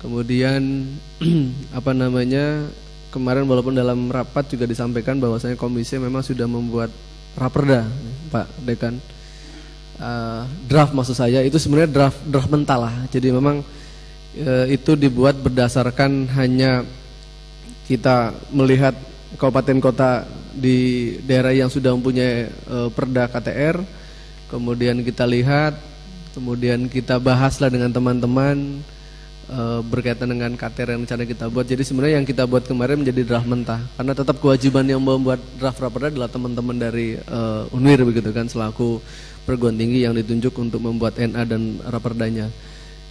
Kemudian apa namanya, kemarin walaupun dalam rapat juga disampaikan bahwasanya komisi memang sudah membuat raperda, Pak Dekan. Draft maksud saya itu sebenarnya draft mental lah. Jadi memang itu dibuat berdasarkan hanya kita melihat kabupaten kota di daerah yang sudah mempunyai perda KTR, kemudian kita lihat, kemudian kita bahaslah dengan teman-teman berkaitan dengan KTR yang rencana kita buat. Jadi sebenarnya yang kita buat kemarin menjadi draft mentah, karena tetap kewajiban yang membuat draft raperda adalah teman-teman dari UNWIR begitu kan, selaku perguruan tinggi yang ditunjuk untuk membuat NA dan raperdanya.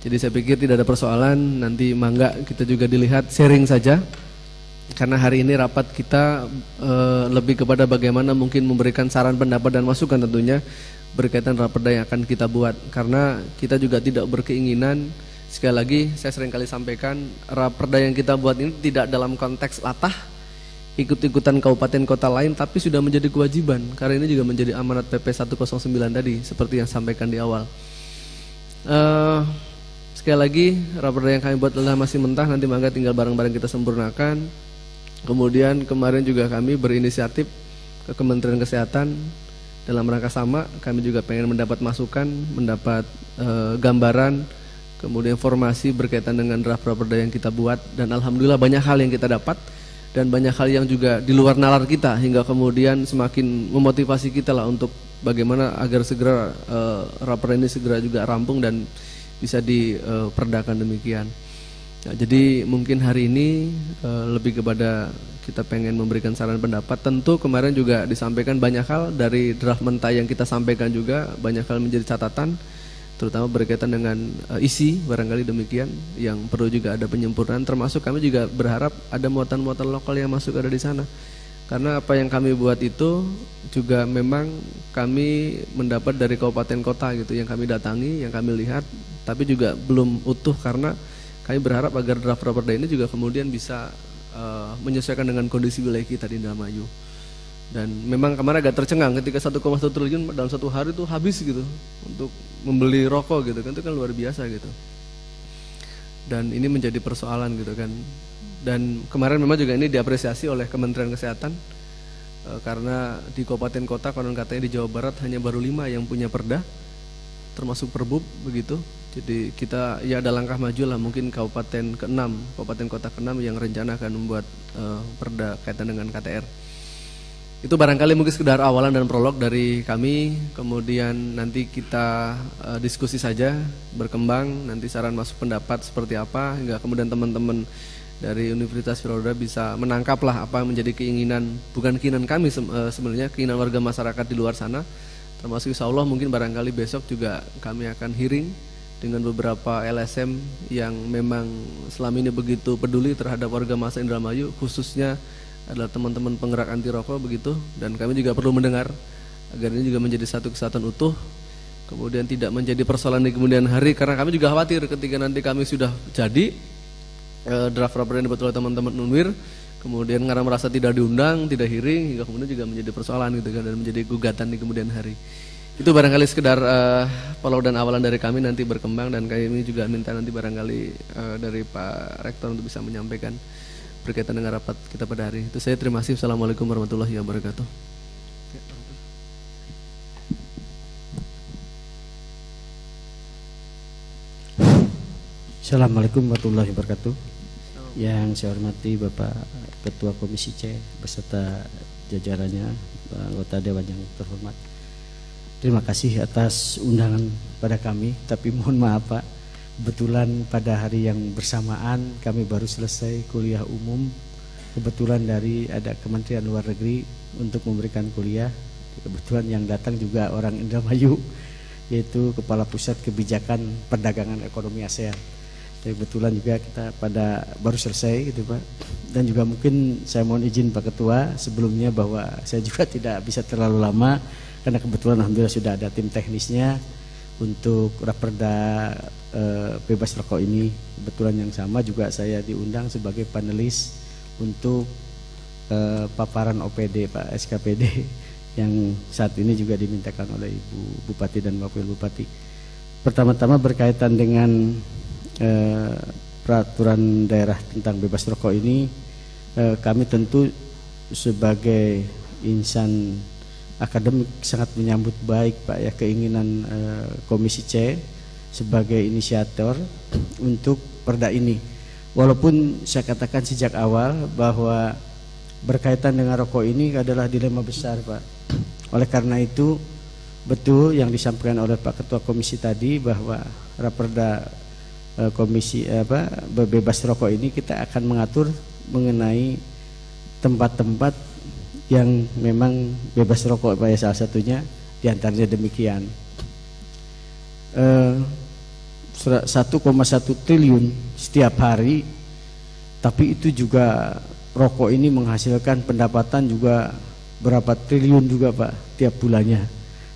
Jadi saya pikir tidak ada persoalan, nanti mangga kita juga dilihat sharing saja. Karena hari ini rapat kita lebih kepada bagaimana mungkin memberikan saran, pendapat dan masukan tentunya berkaitan raperda yang akan kita buat. Karena kita juga tidak berkeinginan, sekali lagi saya sering kali sampaikan, raperda yang kita buat ini tidak dalam konteks latah ikut-ikutan kabupaten kota lain, tapi sudah menjadi kewajiban. Karena ini juga menjadi amanat PP 109 tadi, seperti yang sampaikan di awal. Sekali lagi, raperda yang kami buat adalah masih mentah, nanti mangga tinggal bareng-bareng kita sempurnakan. Kemudian kemarin juga kami berinisiatif ke Kementerian Kesehatan dalam rangka sama, kami juga pengen mendapat masukan, mendapat gambaran, kemudian informasi berkaitan dengan draft raperda yang kita buat, dan alhamdulillah banyak hal yang kita dapat dan banyak hal yang juga di luar nalar kita, hingga kemudian semakin memotivasi kita lah untuk bagaimana agar segera raperda ini segera juga rampung dan bisa diperdakan demikian. Nah, jadi mungkin hari ini lebih kepada kita pengen memberikan saran pendapat. Tentu kemarin juga disampaikan banyak hal dari draft mentah yang kita sampaikan, juga banyak hal menjadi catatan, terutama berkaitan dengan isi, barangkali demikian yang perlu juga ada penyempurnaan. Termasuk kami juga berharap ada muatan-muatan lokal yang masuk ada di sana, karena apa yang kami buat itu juga memang kami mendapat dari kabupaten kota gitu, yang kami datangi, yang kami lihat, tapi juga belum utuh, karena kami berharap agar draft raperda ini juga kemudian bisa menyesuaikan dengan kondisi wilayah kita di Indramayu. Dan memang kemarin agak tercengang ketika 1,1 triliun dalam satu hari itu habis gitu untuk membeli rokok gitu kan, itu kan luar biasa gitu. Dan ini menjadi persoalan gitu kan. Dan kemarin memang juga ini diapresiasi oleh Kementerian Kesehatan, karena di kabupaten kota konon katanya di Jawa Barat hanya baru 5 yang punya perda, termasuk Perbub begitu. Jadi kita ya ada langkah maju lah, mungkin kabupaten ke-6, kabupaten kota ke-6 yang rencana akan membuat perda kaitan dengan KTR. Itu barangkali mungkin sekedar awalan dan prolog dari kami, kemudian nanti kita diskusi saja, berkembang, nanti saran masuk pendapat seperti apa, hingga kemudian teman-teman dari Universitas Wirauda bisa menangkaplah apa menjadi keinginan, bukan keinginan kami sebenarnya, keinginan warga masyarakat di luar sana, termasuk insya Allah mungkin barangkali besok juga kami akan hearing dengan beberapa LSM yang memang selama ini begitu peduli terhadap warga masa Indramayu, khususnya adalah teman-teman penggerak anti rokok begitu, dan kami juga perlu mendengar agar ini juga menjadi satu kesatuan utuh, kemudian tidak menjadi persoalan di kemudian hari, karena kami juga khawatir ketika nanti kami sudah jadi draft raperda yang dibuat oleh teman-teman UNWIR, kemudian karena merasa tidak diundang, tidak hearing, hingga kemudian juga menjadi persoalan gitu kan, dan menjadi gugatan di kemudian hari. Itu barangkali sekedar follow dan awalan dari kami, nanti berkembang, dan kami juga minta nanti barangkali dari Pak Rektor untuk bisa menyampaikan berkaitan dengan rapat kita pada hari itu. Saya terima kasih. Assalamualaikum warahmatullahi wabarakatuh. Assalamualaikum warahmatullahi wabarakatuh. Yang saya hormati Bapak Ketua Komisi C beserta jajarannya, anggota Dewan yang terhormat. Terima kasih atas undangan pada kami, tapi mohon maaf Pak, kebetulan pada hari yang bersamaan kami baru selesai kuliah umum, kebetulan dari ada Kementerian Luar Negeri untuk memberikan kuliah, kebetulan yang datang juga orang Indramayu, yaitu Kepala Pusat Kebijakan Perdagangan Ekonomi ASEAN. Jadi kebetulan juga kita pada baru selesai gitu Pak. Dan juga mungkin saya mohon izin Pak Ketua sebelumnya bahwa saya juga tidak bisa terlalu lama, karena kebetulan alhamdulillah sudah ada tim teknisnya untuk raperda bebas rokok ini. Kebetulan yang sama juga saya diundang sebagai panelis untuk paparan OPD Pak SKPD yang saat ini juga dimintakan oleh Ibu Bupati dan Wakil Bupati. Pertama-tama berkaitan dengan peraturan daerah tentang bebas rokok ini, kami tentu sebagai insan akademik sangat menyambut baik Pak ya keinginan Komisi C sebagai inisiator untuk perda ini. Walaupun saya katakan sejak awal bahwa berkaitan dengan rokok ini adalah dilema besar Pak. Oleh karena itu betul yang disampaikan oleh Pak Ketua Komisi tadi bahwa Raperda Komisi bebas rokok ini kita akan mengatur mengenai tempat-tempat yang memang bebas rokok Pak ya, salah satunya diantaranya demikian. 1,1 triliun setiap hari, tapi itu juga rokok ini menghasilkan pendapatan juga berapa triliun juga Pak tiap bulannya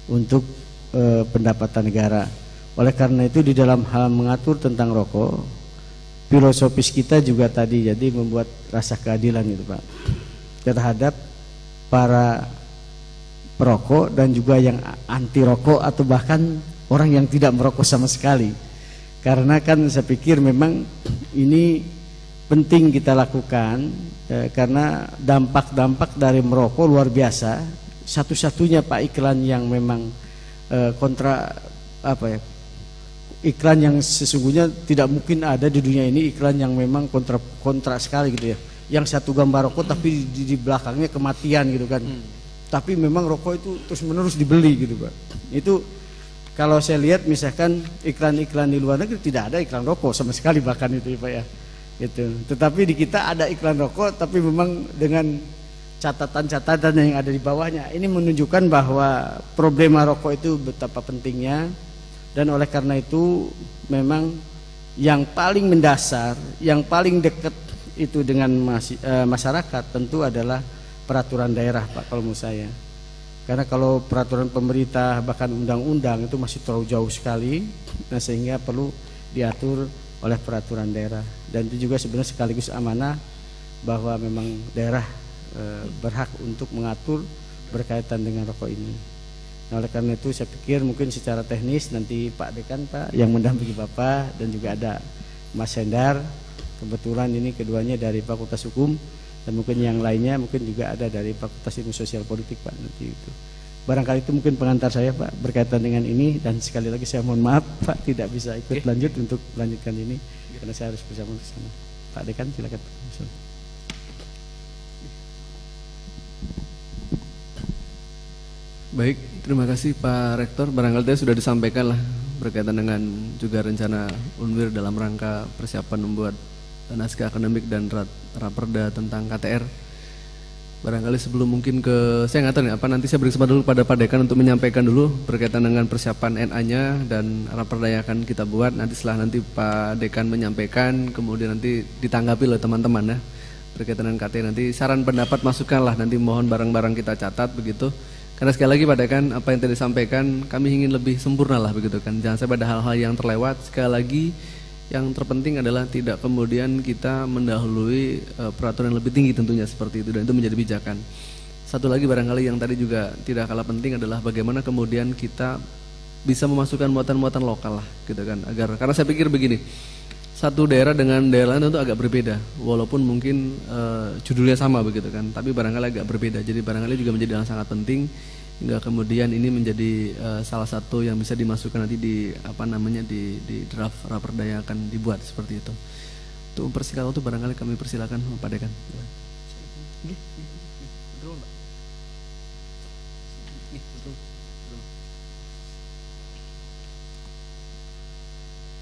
untuk pendapatan negara. Oleh karena itu di dalam hal mengatur tentang rokok, filosofis kita juga tadi jadi membuat rasa keadilan gitu Pak terhadap para perokok dan juga yang anti rokok atau bahkan orang yang tidak merokok sama sekali. Karena kan saya pikir memang ini penting kita lakukan karena dampak-dampak dari merokok luar biasa. Satu-satunya Pak iklan yang memang iklan yang sesungguhnya tidak mungkin ada di dunia ini, iklan yang memang kontra sekali gitu ya. Yang satu gambar rokok tapi di belakangnya kematian gitu kan. Tapi memang rokok itu terus menerus dibeli gitu Pak. Itu kalau saya lihat misalkan iklan-iklan di luar negeri tidak ada iklan rokok sama sekali bahkan itu ya Pak ya. Gitu. Tetapi di kita ada iklan rokok tapi memang dengan catatan-catatan yang ada di bawahnya. Ini menunjukkan bahwa problema rokok itu betapa pentingnya, dan oleh karena itu memang yang paling mendasar, yang paling dekat itu dengan masyarakat tentu adalah peraturan daerah Pak kalau menurut saya. Karena kalau peraturan pemerintah bahkan undang-undang itu masih terlalu jauh sekali, nah sehingga perlu diatur oleh peraturan daerah. Dan itu juga sebenarnya sekaligus amanah bahwa memang daerah berhak untuk mengatur berkaitan dengan rokok ini. Nah, oleh karena itu saya pikir mungkin secara teknis nanti Pak Dekan Pak yang mendampingi Bapak, dan juga ada Mas Hendar, kebetulan ini keduanya dari Fakultas Hukum, dan mungkin yang lainnya mungkin juga ada dari Fakultas Ilmu Sosial Politik Pak nanti itu. Barangkali itu mungkin pengantar saya Pak berkaitan dengan ini, dan sekali lagi saya mohon maaf Pak tidak bisa ikut lanjut untuk melanjutkan ini karena saya harus bersama ke sana. Pak Dekan silakan. Baik, terima kasih Pak Rektor. Barangkali tadi sudah disampaikan lah berkaitan dengan juga rencana UNWIR dalam rangka persiapan membuat naskah akademik dan raperda tentang KTR. Barangkali sebelum mungkin saya nggak tahu nih, apa nanti saya beri kesempatan dulu pada Pak Dekan untuk menyampaikan dulu berkaitan dengan persiapan NA-nya dan raperda yang akan kita buat. Nanti setelah nanti Pak Dekan menyampaikan, kemudian nanti ditanggapi oleh teman-teman ya berkaitan dengan KTR. Nanti saran pendapat masukkan lah, nanti mohon barang-barang kita catat begitu. Karena sekali lagi Pak Dekan, apa yang tadi disampaikan kami ingin lebih sempurna lah begitu kan. Jangan sampai ada hal-hal yang terlewat. Sekali lagi yang terpenting adalah tidak kemudian kita mendahului peraturan yang lebih tinggi tentunya seperti itu, dan itu menjadi pijakan. Satu lagi barangkali yang tadi juga tidak kalah penting adalah bagaimana kemudian kita bisa memasukkan muatan-muatan lokal lah gitu kan. Karena saya pikir begini, satu daerah dengan daerah lain tentu agak berbeda, walaupun mungkin judulnya sama begitu kan, tapi barangkali agak berbeda. Jadi barangkali juga menjadi hal sangat penting hingga kemudian ini menjadi salah satu yang bisa dimasukkan nanti di di draft raperda yang akan dibuat seperti itu. Untuk mempersingkat waktu barangkali kami persilakan Pak Dekan.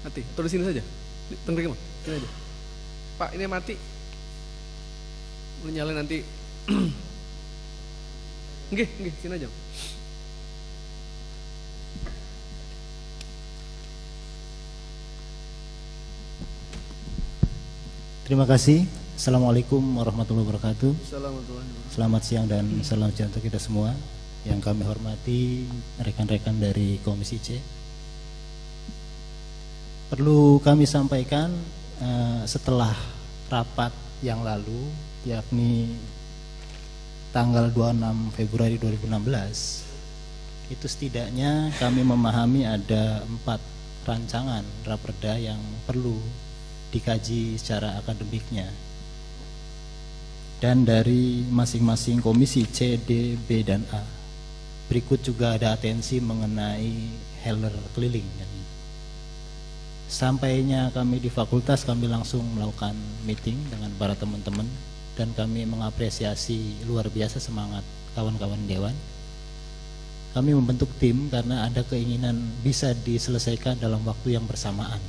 Mati, atau di sini saja. Tenggelam, sini aja. Pak, ini mati. Menyala nanti. Nggih, sini aja. Terima kasih. Assalamualaikum warahmatullahi wabarakatuh. Selamat siang dan salam sejahtera untuk kita semua. Yang kami hormati rekan-rekan dari Komisi C. Perlu kami sampaikan setelah rapat yang lalu, yakni tanggal 26 Februari 2016, itu setidaknya kami memahami ada 4 rancangan raperda yang perlu dikaji secara akademiknya. Dan dari masing-masing komisi C, D, B, dan A. Berikut juga ada atensi mengenai healer keliling. Sampainya kami di fakultas, kami langsung melakukan meeting dengan para teman-teman dan kami mengapresiasi luar biasa semangat kawan-kawan dewan. Kami membentuk tim karena ada keinginan bisa diselesaikan dalam waktu yang bersamaan.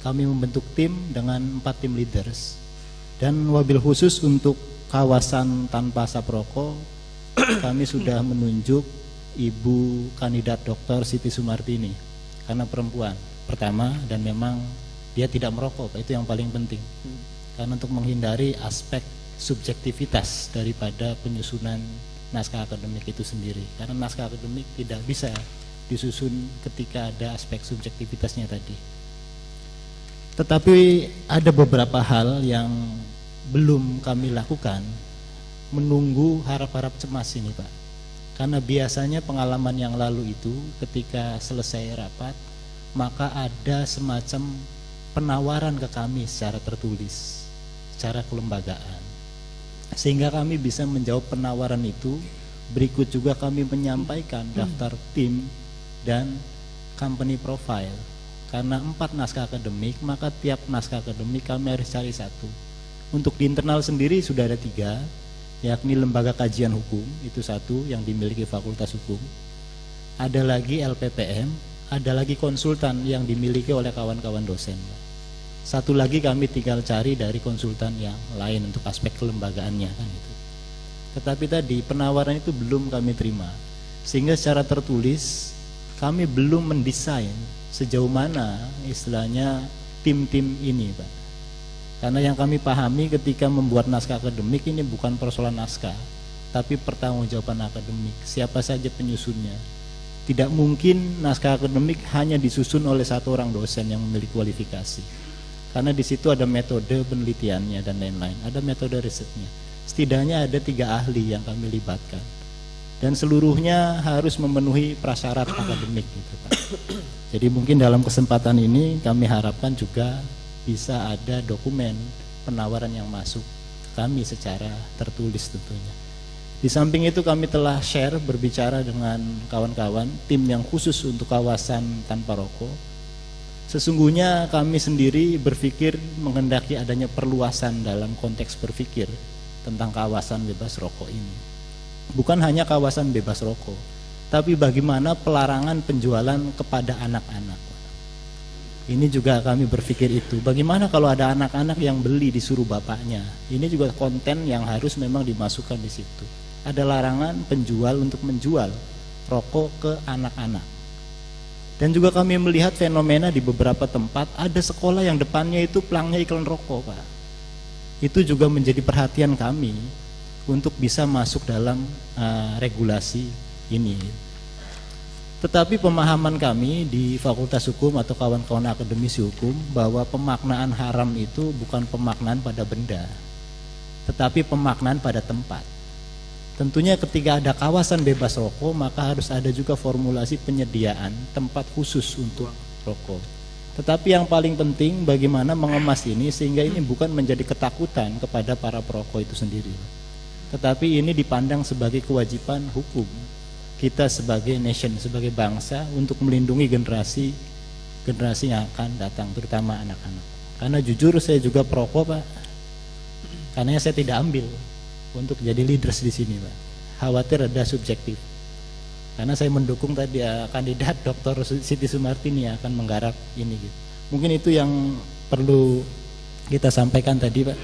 Kami membentuk tim dengan 4 tim leaders dan wabil khusus untuk kawasan tanpa asap rokok kami sudah menunjuk Ibu Kandidat Dr. Siti Sumartini karena perempuan pertama dan memang dia tidak merokok, itu yang paling penting. Karena untuk menghindari aspek subjektivitas daripada penyusunan naskah akademik itu sendiri. Karena naskah akademik tidak bisa disusun ketika ada aspek subjektivitasnya tadi. Tetapi ada beberapa hal yang belum kami lakukan, menunggu harap-harap cemas ini Pak. Karena biasanya pengalaman yang lalu itu ketika selesai rapat, maka ada semacam penawaran ke kami secara tertulis, secara kelembagaan. Sehingga kami bisa menjawab penawaran itu. Berikut juga kami menyampaikan daftar tim dan company profile. Karena 4 naskah akademik, maka tiap naskah akademik kami harus cari 1. Untuk di internal sendiri sudah ada 3, yakni lembaga kajian hukum, itu 1 yang dimiliki Fakultas Hukum. Ada lagi LPPM, ada lagi konsultan yang dimiliki oleh kawan-kawan dosen. 1 lagi kami tinggal cari dari konsultan yang lain untuk aspek kelembagaannya kan itu. Tetapi tadi penawaran itu belum kami terima, sehingga secara tertulis kami belum mendesain sejauh mana istilahnya tim-tim ini Pak. Karena yang kami pahami ketika membuat naskah akademik ini bukan persoalan naskah, tapi pertanggungjawaban akademik, siapa saja penyusunnya. Tidak mungkin naskah akademik hanya disusun oleh 1 orang dosen yang memiliki kualifikasi. Karena di situ ada metode penelitiannya dan lain-lain, ada metode risetnya. Setidaknya ada 3 ahli yang kami libatkan. Dan seluruhnya harus memenuhi prasyarat akademik gitu Pak. Jadi mungkin dalam kesempatan ini kami harapkan juga bisa ada dokumen penawaran yang masuk ke kami secara tertulis tentunya. Di samping itu kami telah share berbicara dengan kawan-kawan tim yang khusus untuk kawasan tanpa rokok. Sesungguhnya kami sendiri berpikir menghendaki adanya perluasan dalam konteks berpikir tentang kawasan bebas rokok ini. Bukan hanya kawasan bebas rokok, tapi bagaimana pelarangan penjualan kepada anak-anak. Ini juga kami berpikir itu, bagaimana kalau ada anak-anak yang beli disuruh bapaknya. Ini juga konten yang harus memang dimasukkan di situ. Ada larangan penjual untuk menjual rokok ke anak-anak. Dan juga kami melihat fenomena di beberapa tempat ada sekolah yang depannya itu pelangnya iklan rokok Pak. Itu juga menjadi perhatian kami untuk bisa masuk dalam regulasi ini. Tetapi pemahaman kami di Fakultas Hukum atau kawan-kawan akademisi hukum bahwa pemaknaan haram itu bukan pemaknaan pada benda, tetapi pemaknaan pada tempat. Tentunya ketika ada kawasan bebas rokok, maka harus ada juga formulasi penyediaan tempat khusus untuk rokok. Tetapi yang paling penting bagaimana mengemas ini sehingga ini bukan menjadi ketakutan kepada para perokok itu sendiri, tetapi ini dipandang sebagai kewajiban hukum kita sebagai nation, sebagai bangsa untuk melindungi generasi yang akan datang, terutama anak-anak. Karena jujur saya juga perokok Pak, karena saya tidak ambil untuk jadi leaders di sini Pak. Khawatir ada subjektif. Karena saya mendukung tadi kandidat Dr. Siti Sumartini yang akan menggarap ini gitu. Mungkin itu yang perlu kita sampaikan tadi Pak.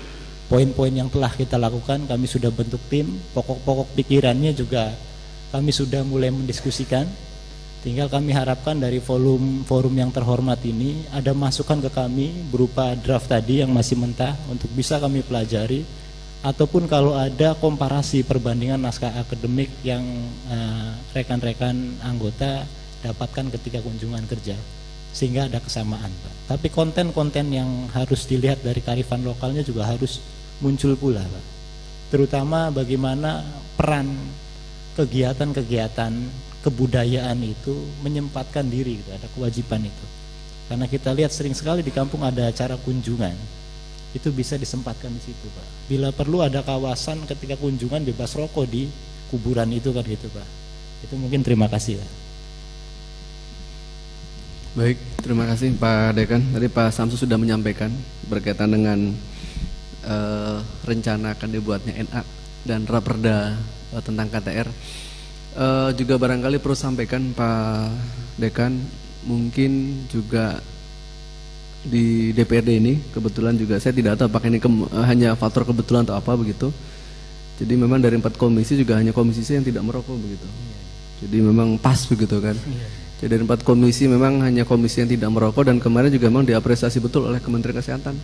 Poin-poin yang telah kita lakukan, kami sudah bentuk tim, pokok-pokok pikirannya juga kami sudah mulai mendiskusikan. Tinggal kami harapkan dari forum yang terhormat ini ada masukan ke kami berupa draft tadi yang masih mentah untuk bisa kami pelajari, ataupun kalau ada komparasi perbandingan naskah akademik yang rekan-rekan anggota dapatkan ketika kunjungan kerja sehingga ada kesamaan Pak. Tapi konten-konten yang harus dilihat dari kearifan lokalnya juga harus muncul pula Pak. Terutama bagaimana peran kegiatan-kegiatan kebudayaan itu menyempatkan diri gitu, ada kewajiban itu. Karena kita lihat sering sekali di kampung ada acara kunjungan, itu bisa disempatkan di situ, Pak. Bila perlu ada kawasan ketika kunjungan bebas rokok di kuburan itu kan gitu, Pak. Itu mungkin terima kasih, Pak. Baik, terima kasih Pak Dekan. Tadi Pak Samsu sudah menyampaikan berkaitan dengan rencana akan dibuatnya NA dan Raperda tentang KTR. Juga barangkali perlu sampaikan Pak Dekan, mungkin juga di DPRD ini kebetulan juga saya tidak tahu apakah ini hanya faktor kebetulan atau apa begitu. Jadi memang dari 4 komisi juga hanya komisi C yang tidak merokok begitu. Jadi memang pas begitu kan. Jadi dari 4 komisi memang hanya komisi yang tidak merokok, dan kemarin juga memang diapresiasi betul oleh Kementerian Kesehatan.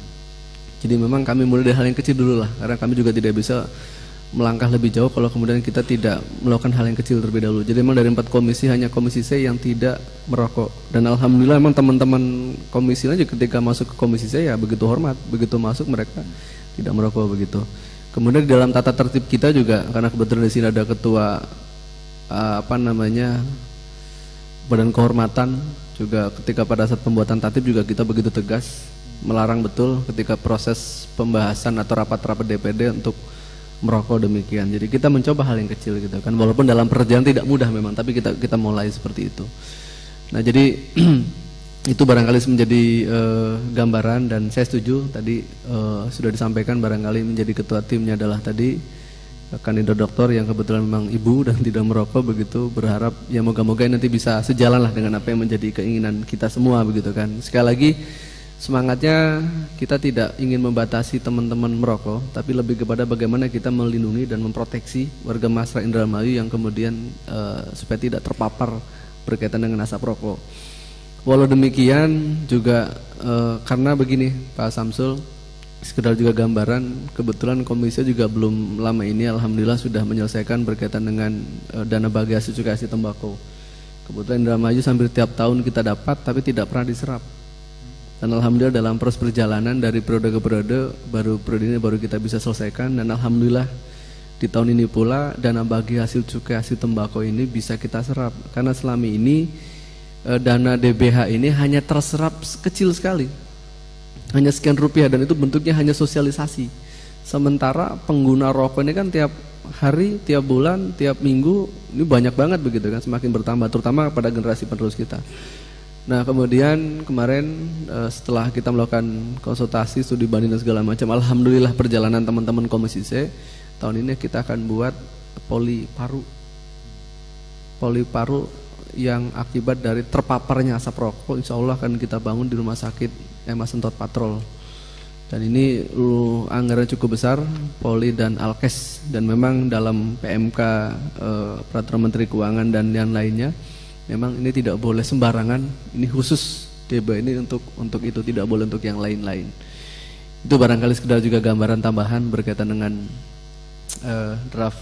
Jadi memang kami mulai dari hal yang kecil dulu lah, karena kami juga tidak bisa melangkah lebih jauh kalau kemudian kita tidak melakukan hal yang kecil terlebih dahulu. Jadi memang dari 4 komisi hanya komisi C yang tidak merokok, dan alhamdulillah memang teman-teman komisi lain juga ketika masuk ke komisi C ya begitu hormat, begitu masuk mereka tidak merokok begitu. Kemudian di dalam tata tertib kita juga, karena kebetulan di sini ada ketua Badan Kehormatan, juga ketika pada saat pembuatan tatib juga kita begitu tegas melarang betul ketika proses pembahasan atau rapat-rapat DPD untuk merokok demikian. Jadi kita mencoba hal yang kecil gitu kan, walaupun dalam perjalanan tidak mudah memang, tapi kita mulai seperti itu. Nah jadi itu barangkali menjadi gambaran, dan saya setuju tadi sudah disampaikan barangkali menjadi ketua timnya adalah tadi kandidat doktor yang kebetulan memang ibu dan tidak merokok begitu. Berharap ya moga-moga nanti bisa sejalan lah dengan apa yang menjadi keinginan kita semua begitu kan. Sekali lagi semangatnya kita tidak ingin membatasi teman-teman merokok, tapi lebih kepada bagaimana kita melindungi dan memproteksi warga masyarakat Indramayu yang kemudian supaya tidak terpapar berkaitan dengan asap rokok. Walau demikian juga karena begini Pak Samsul, sekedar juga gambaran, kebetulan komisi juga belum lama ini alhamdulillah sudah menyelesaikan berkaitan dengan dana bagi hasil cukai hasil tembakau. Kebetulan Indramayu hampir tiap tahun kita dapat tapi tidak pernah diserap. Dan alhamdulillah dalam proses perjalanan dari periode ke periode, periode ini baru kita bisa selesaikan, dan alhamdulillah di tahun ini pula dana bagi hasil cukai hasil tembakau ini bisa kita serap. Karena selama ini dana DBH ini hanya terserap kecil sekali, hanya sekian rupiah, dan itu bentuknya hanya sosialisasi. Sementara pengguna rokok ini kan tiap hari, tiap bulan, tiap minggu ini banyak banget begitu kan, semakin bertambah terutama pada generasi penerus kita. Nah kemudian kemarin setelah kita melakukan konsultasi, studi banding dan segala macam, alhamdulillah perjalanan teman-teman komisi C tahun ini kita akan buat poli paru yang akibat dari terpaparnya asap rokok, insya Allah akan kita bangun di rumah sakit Emma Sentot Patrol. Dan ini anggaran cukup besar, poli dan alkes, dan memang dalam PMK Peraturan Menteri Keuangan dan yang lainnya memang ini tidak boleh sembarangan, ini khusus DB ini untuk itu, tidak boleh untuk yang lain-lain. Itu barangkali sekedar juga gambaran tambahan berkaitan dengan draft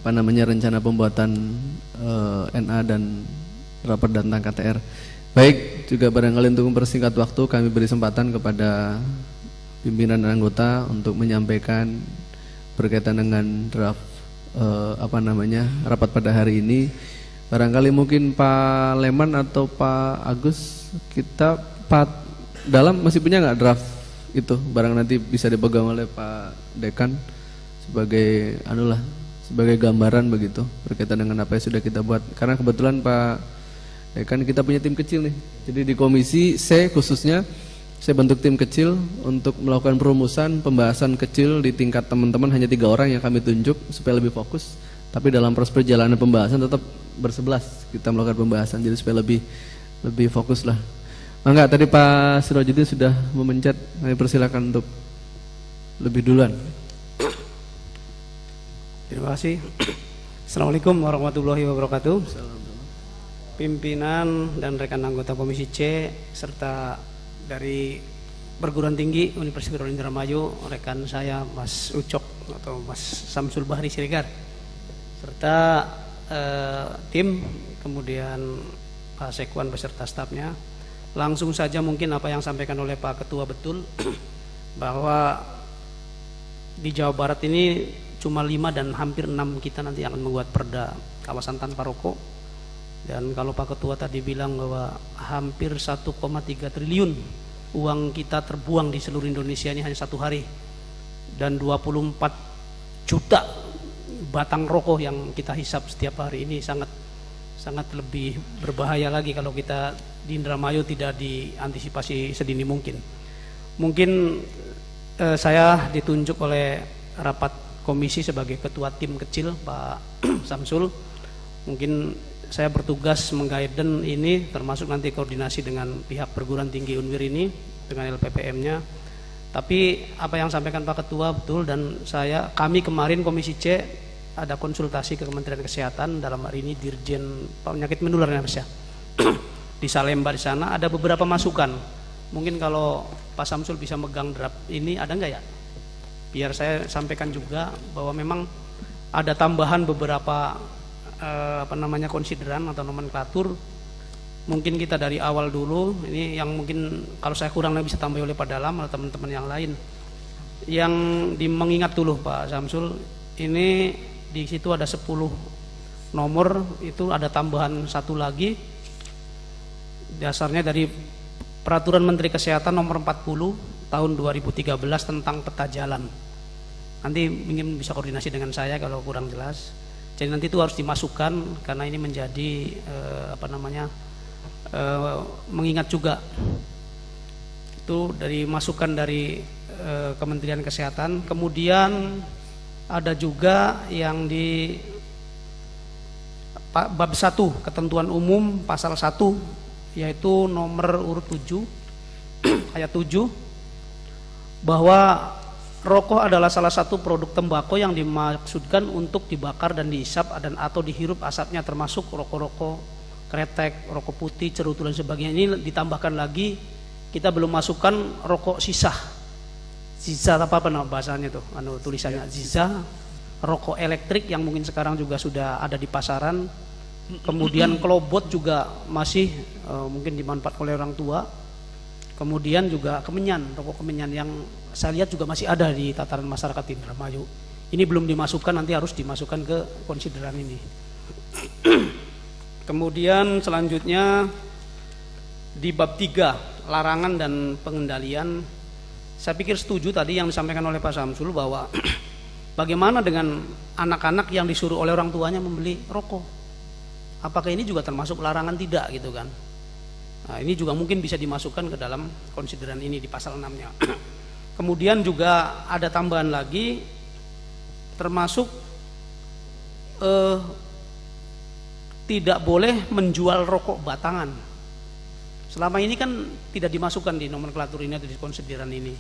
rencana pembuatan NA dan rapat tentang KTR. Baik, juga barangkali untuk mempersingkat waktu kami beri kesempatan kepada pimpinan dan anggota untuk menyampaikan berkaitan dengan draft rapat pada hari ini. Barangkali mungkin Pak Leman atau Pak Agus, kita dalam masih punya nggak draft itu, barang nanti bisa dipegang oleh Pak Dekan sebagai sebagai gambaran begitu berkaitan dengan apa yang sudah kita buat. Karena kebetulan Pak Dekan kita punya tim kecil nih, jadi di komisi C khususnya saya bentuk tim kecil untuk melakukan perumusan pembahasan kecil di tingkat teman-teman, hanya 3 orang yang kami tunjuk supaya lebih fokus. Tapi dalam proses perjalanan pembahasan tetap bersebelas kita melakukan pembahasan, jadi supaya lebih fokus lah. Mangga, tadi Pak Sirojudin sudah memencet, kami persilakan untuk lebih duluan. Terima kasih. Assalamualaikum warahmatullahi wabarakatuh. Pimpinan dan rekan anggota Komisi C serta dari perguruan tinggi Universitas Indramayu, rekan saya Mas Ucok atau Mas Samsul Bahri Siregar, serta tim, kemudian Pak Sekwan beserta stafnya. Langsung saja mungkin apa yang sampaikan oleh Pak Ketua betul, bahwa di Jawa Barat ini cuma 5 dan hampir 6 kita nanti akan membuat perda kawasan tanpa rokok. Dan kalau Pak Ketua tadi bilang bahwa hampir 1,3 triliun uang kita terbuang di seluruh Indonesia ini hanya satu hari, dan 24 juta batang rokok yang kita hisap setiap hari, ini sangat lebih berbahaya lagi kalau kita di Indramayu tidak diantisipasi sedini mungkin. Mungkin saya ditunjuk oleh rapat komisi sebagai ketua tim kecil Pak Samsul. Mungkin saya bertugas mengguiden ini, termasuk nanti koordinasi dengan pihak perguruan tinggi Unwir ini dengan LPPM-nya. Tapi apa yang sampaikan Pak Ketua betul, dan kami kemarin Komisi C ada konsultasi ke Kementerian Kesehatan, dalam hari ini Dirjen Penyakit Menular ya Mas ya. Di Salemba di sana ada beberapa masukan. Mungkin kalau Pak Samsul bisa megang draft ini, ada enggak ya? Biar saya sampaikan juga bahwa memang ada tambahan beberapa konsideran atau nomenklatur. Mungkin kita dari awal dulu, ini yang mungkin kalau saya kurang bisa tambah oleh Pak Dalam atau teman-teman yang lain. Yang mengingat dulu Pak Samsul, ini di situ ada 10 nomor, itu ada tambahan satu lagi. Dasarnya dari Peraturan Menteri Kesehatan nomor 40 tahun 2013 tentang peta jalan. Nanti mungkin bisa koordinasi dengan saya kalau kurang jelas. Jadi nanti itu harus dimasukkan karena ini menjadi mengingat juga itu dari masukan dari Kementerian Kesehatan. Kemudian ada juga yang di bab 1 ketentuan umum pasal 1, yaitu nomor urut 7 ayat 7, bahwa rokok adalah salah satu produk tembakau yang dimaksudkan untuk dibakar dan dihisap dan atau dihirup asapnya, termasuk rokok-rokok kretek, rokok putih, cerutu dan sebagainya. Ini ditambahkan lagi, kita belum masukkan rokok sisa apa bahasanya tuh, tulisannya sisa, rokok elektrik yang mungkin sekarang juga sudah ada di pasaran. Kemudian kelobot juga masih mungkin dimanfaatkan oleh orang tua. Kemudian juga kemenyan, rokok kemenyan yang saya lihat juga masih ada di tataran masyarakat Indramayu. Ini belum dimasukkan, nanti harus dimasukkan ke konsideran ini. Kemudian selanjutnya di bab 3 larangan dan pengendalian, saya pikir setuju tadi yang disampaikan oleh Pak Samsul bahwa bagaimana dengan anak-anak yang disuruh oleh orang tuanya membeli rokok? Apakah ini juga termasuk larangan tidak gitu kan? Nah, ini juga mungkin bisa dimasukkan ke dalam konsideran ini di pasal 6-nya. Kemudian juga ada tambahan lagi, termasuk tidak boleh menjual rokok batangan. Selama ini kan tidak dimasukkan di nomenklatur ini atau di konsideran ini.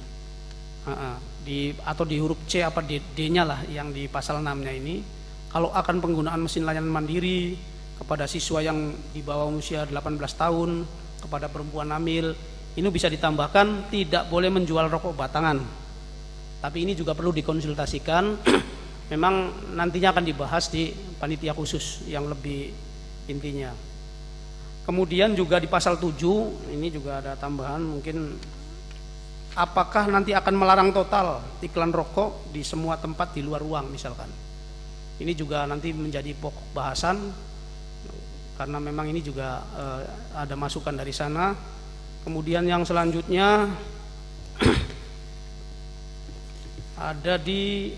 Atau di huruf C apa D-nya lah yang di pasal 6-nya ini. Kalau akan penggunaan mesin layanan mandiri kepada siswa yang di bawah usia 18 tahun, kepada perempuan hamil, ini bisa ditambahkan tidak boleh menjual rokok batangan. Tapi ini juga perlu dikonsultasikan. Memang nantinya akan dibahas di panitia khusus yang lebih intinya. Kemudian juga di pasal 7 ini juga ada tambahan, mungkin apakah nanti akan melarang total iklan rokok di semua tempat di luar ruang misalkan. Ini juga nanti menjadi pokok bahasan karena memang ini juga ada masukan dari sana. Kemudian yang selanjutnya ada di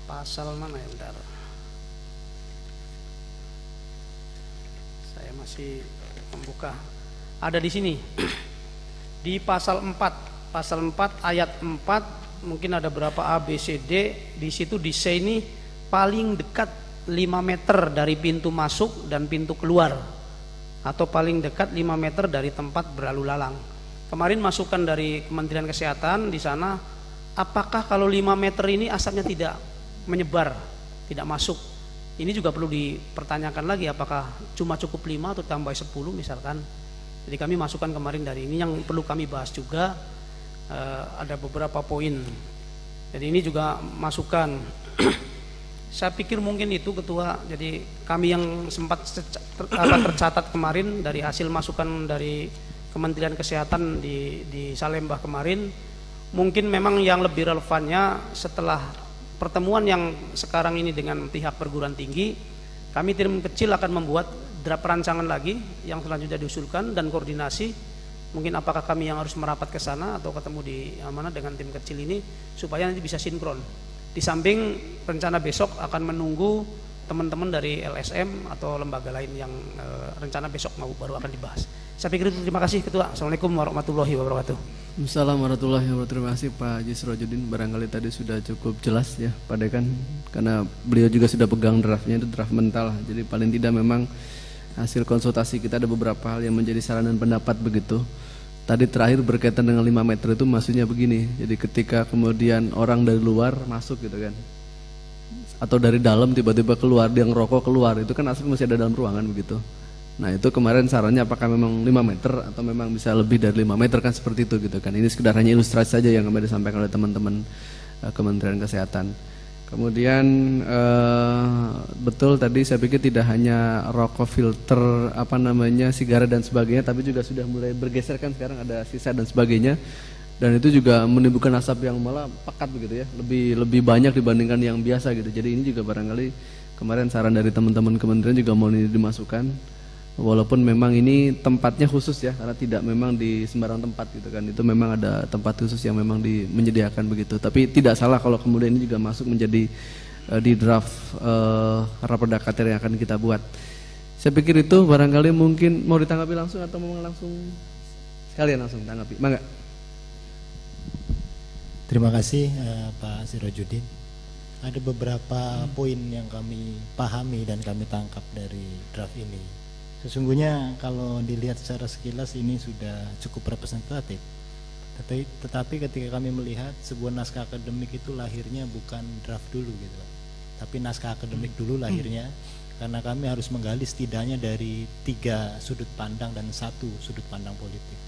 pasal mana ya, bentar. Saya masih membuka. Ada di sini. Di pasal 4 ayat 4, mungkin ada berapa A, B, C, D. Di situ di C ini paling dekat 5 meter dari pintu masuk dan pintu keluar, atau paling dekat 5 meter dari tempat berlalu lalang. Kemarin masukan dari Kementerian Kesehatan di sana, apakah kalau 5 meter ini asapnya tidak menyebar, tidak masuk? Ini juga perlu dipertanyakan lagi, apakah cuma cukup 5 atau tambah 10 misalkan. Jadi kami masukkan kemarin dari ini yang perlu kami bahas juga, ada beberapa poin. Jadi ini juga masukan. Saya pikir mungkin itu Ketua. Jadi kami yang sempat tercatat kemarin dari hasil masukan dari Kementerian Kesehatan di Salemba kemarin, mungkin memang yang lebih relevannya setelah pertemuan yang sekarang ini dengan pihak perguruan tinggi, Kami tim kecil akan membuat draft rancangan lagi yang selanjutnya diusulkan dan koordinasi. Mungkin apakah kami yang harus merapat ke sana atau ketemu di mana dengan tim kecil ini supaya nanti bisa sinkron. Di samping rencana besok akan menunggu teman-teman dari LSM atau lembaga lain yang rencana besok baru akan dibahas. Saya pikir itu, terima kasih Ketua. Assalamualaikum warahmatullahi wabarakatuh. Assalamualaikum warahmatullahi wabarakatuh. Terima kasih Pak Haji Sirojudin. Barangkali tadi sudah cukup jelas ya Pak Dekan, karena beliau juga sudah pegang draftnya, itu draft mental. Jadi paling tidak memang hasil konsultasi kita ada beberapa hal yang menjadi saran dan pendapat begitu. Tadi terakhir berkaitan dengan 5 meter itu maksudnya begini. Jadi ketika kemudian orang dari luar masuk gitu kan, atau dari dalam tiba-tiba keluar, dia ngerokok keluar, itu kan asap masih ada dalam ruangan begitu. Nah itu kemarin sarannya apakah memang 5 meter atau memang bisa lebih dari 5 meter kan seperti itu gitu kan. Ini sekedar hanya ilustrasi saja yang kemarin disampaikan oleh teman-teman Kementerian Kesehatan. Kemudian betul tadi saya pikir tidak hanya rokok filter sigaret dan sebagainya, tapi juga sudah mulai bergeser kan sekarang ada sisa dan sebagainya. Dan itu juga menimbulkan asap yang malah pekat begitu ya, lebih banyak dibandingkan yang biasa gitu. Jadi ini juga barangkali kemarin saran dari teman-teman kementerian juga mau ini dimasukkan. Walaupun memang ini tempatnya khusus ya, karena tidak memang di sembarang tempat gitu kan. Itu memang ada tempat khusus yang memang menyediakan begitu. Tapi tidak salah kalau kemudian ini juga masuk menjadi di draft raperda KTR yang akan kita buat. Saya pikir itu barangkali mungkin mau ditanggapi langsung atau memang langsung sekalian langsung tanggapi. Mangga. Terima kasih Pak Sirojudin. Ada beberapa poin yang kami pahami dan kami tangkap dari draft ini. Sesungguhnya kalau dilihat secara sekilas ini sudah cukup representatif. Tetapi ketika kami melihat sebuah naskah akademik itu lahirnya bukan draft dulu gitu, tapi naskah akademik dulu lahirnya, karena kami harus menggali setidaknya dari 3 sudut pandang dan 1 sudut pandang politik.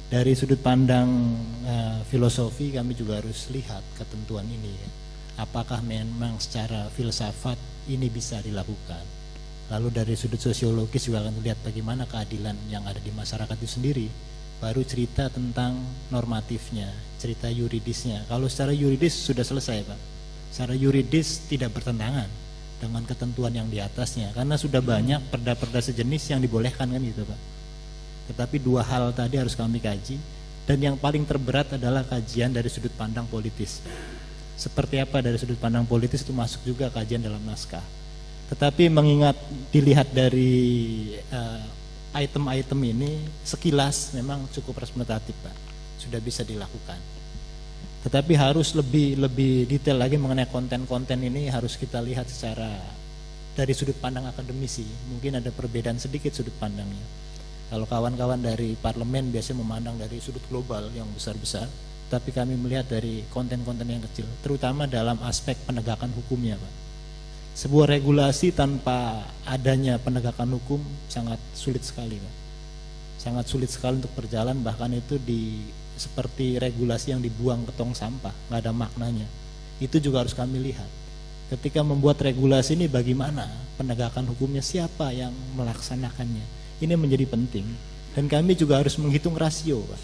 Dari sudut pandang filosofi kami juga harus lihat ketentuan ini ya. Apakah memang secara filsafat ini bisa dilakukan. Lalu dari sudut sosiologis juga akan lihat bagaimana keadilan yang ada di masyarakat itu sendiri. Baru cerita tentang normatifnya, cerita yuridisnya. Kalau secara yuridis sudah selesai Pak. Secara yuridis tidak bertentangan dengan ketentuan yang di atasnya, karena sudah banyak perda-perda sejenis yang dibolehkan kan gitu Pak. Tetapi 2 hal tadi harus kami kaji, dan yang paling terberat adalah kajian dari sudut pandang politis. Seperti apa dari sudut pandang politis itu masuk juga kajian dalam naskah. Tetapi mengingat dilihat dari item-item ini sekilas memang cukup representatif Pak, sudah bisa dilakukan. Tetapi harus lebih detail lagi mengenai konten-konten ini, harus kita lihat secara dari sudut pandang akademisi. Mungkin ada perbedaan sedikit sudut pandangnya. Kalau kawan-kawan dari parlemen biasanya memandang dari sudut global yang besar-besar, tapi kami melihat dari konten-konten yang kecil, terutama dalam aspek penegakan hukumnya Pak. Sebuah regulasi tanpa adanya penegakan hukum sangat sulit sekali Pak. Sangat sulit sekali untuk berjalan, bahkan itu seperti regulasi yang dibuang ke tong sampah, nggak ada maknanya. Itu juga harus kami lihat. Ketika membuat regulasi ini bagaimana penegakan hukumnya, siapa yang melaksanakannya. Ini menjadi penting. Dan kami juga harus menghitung rasio Pak.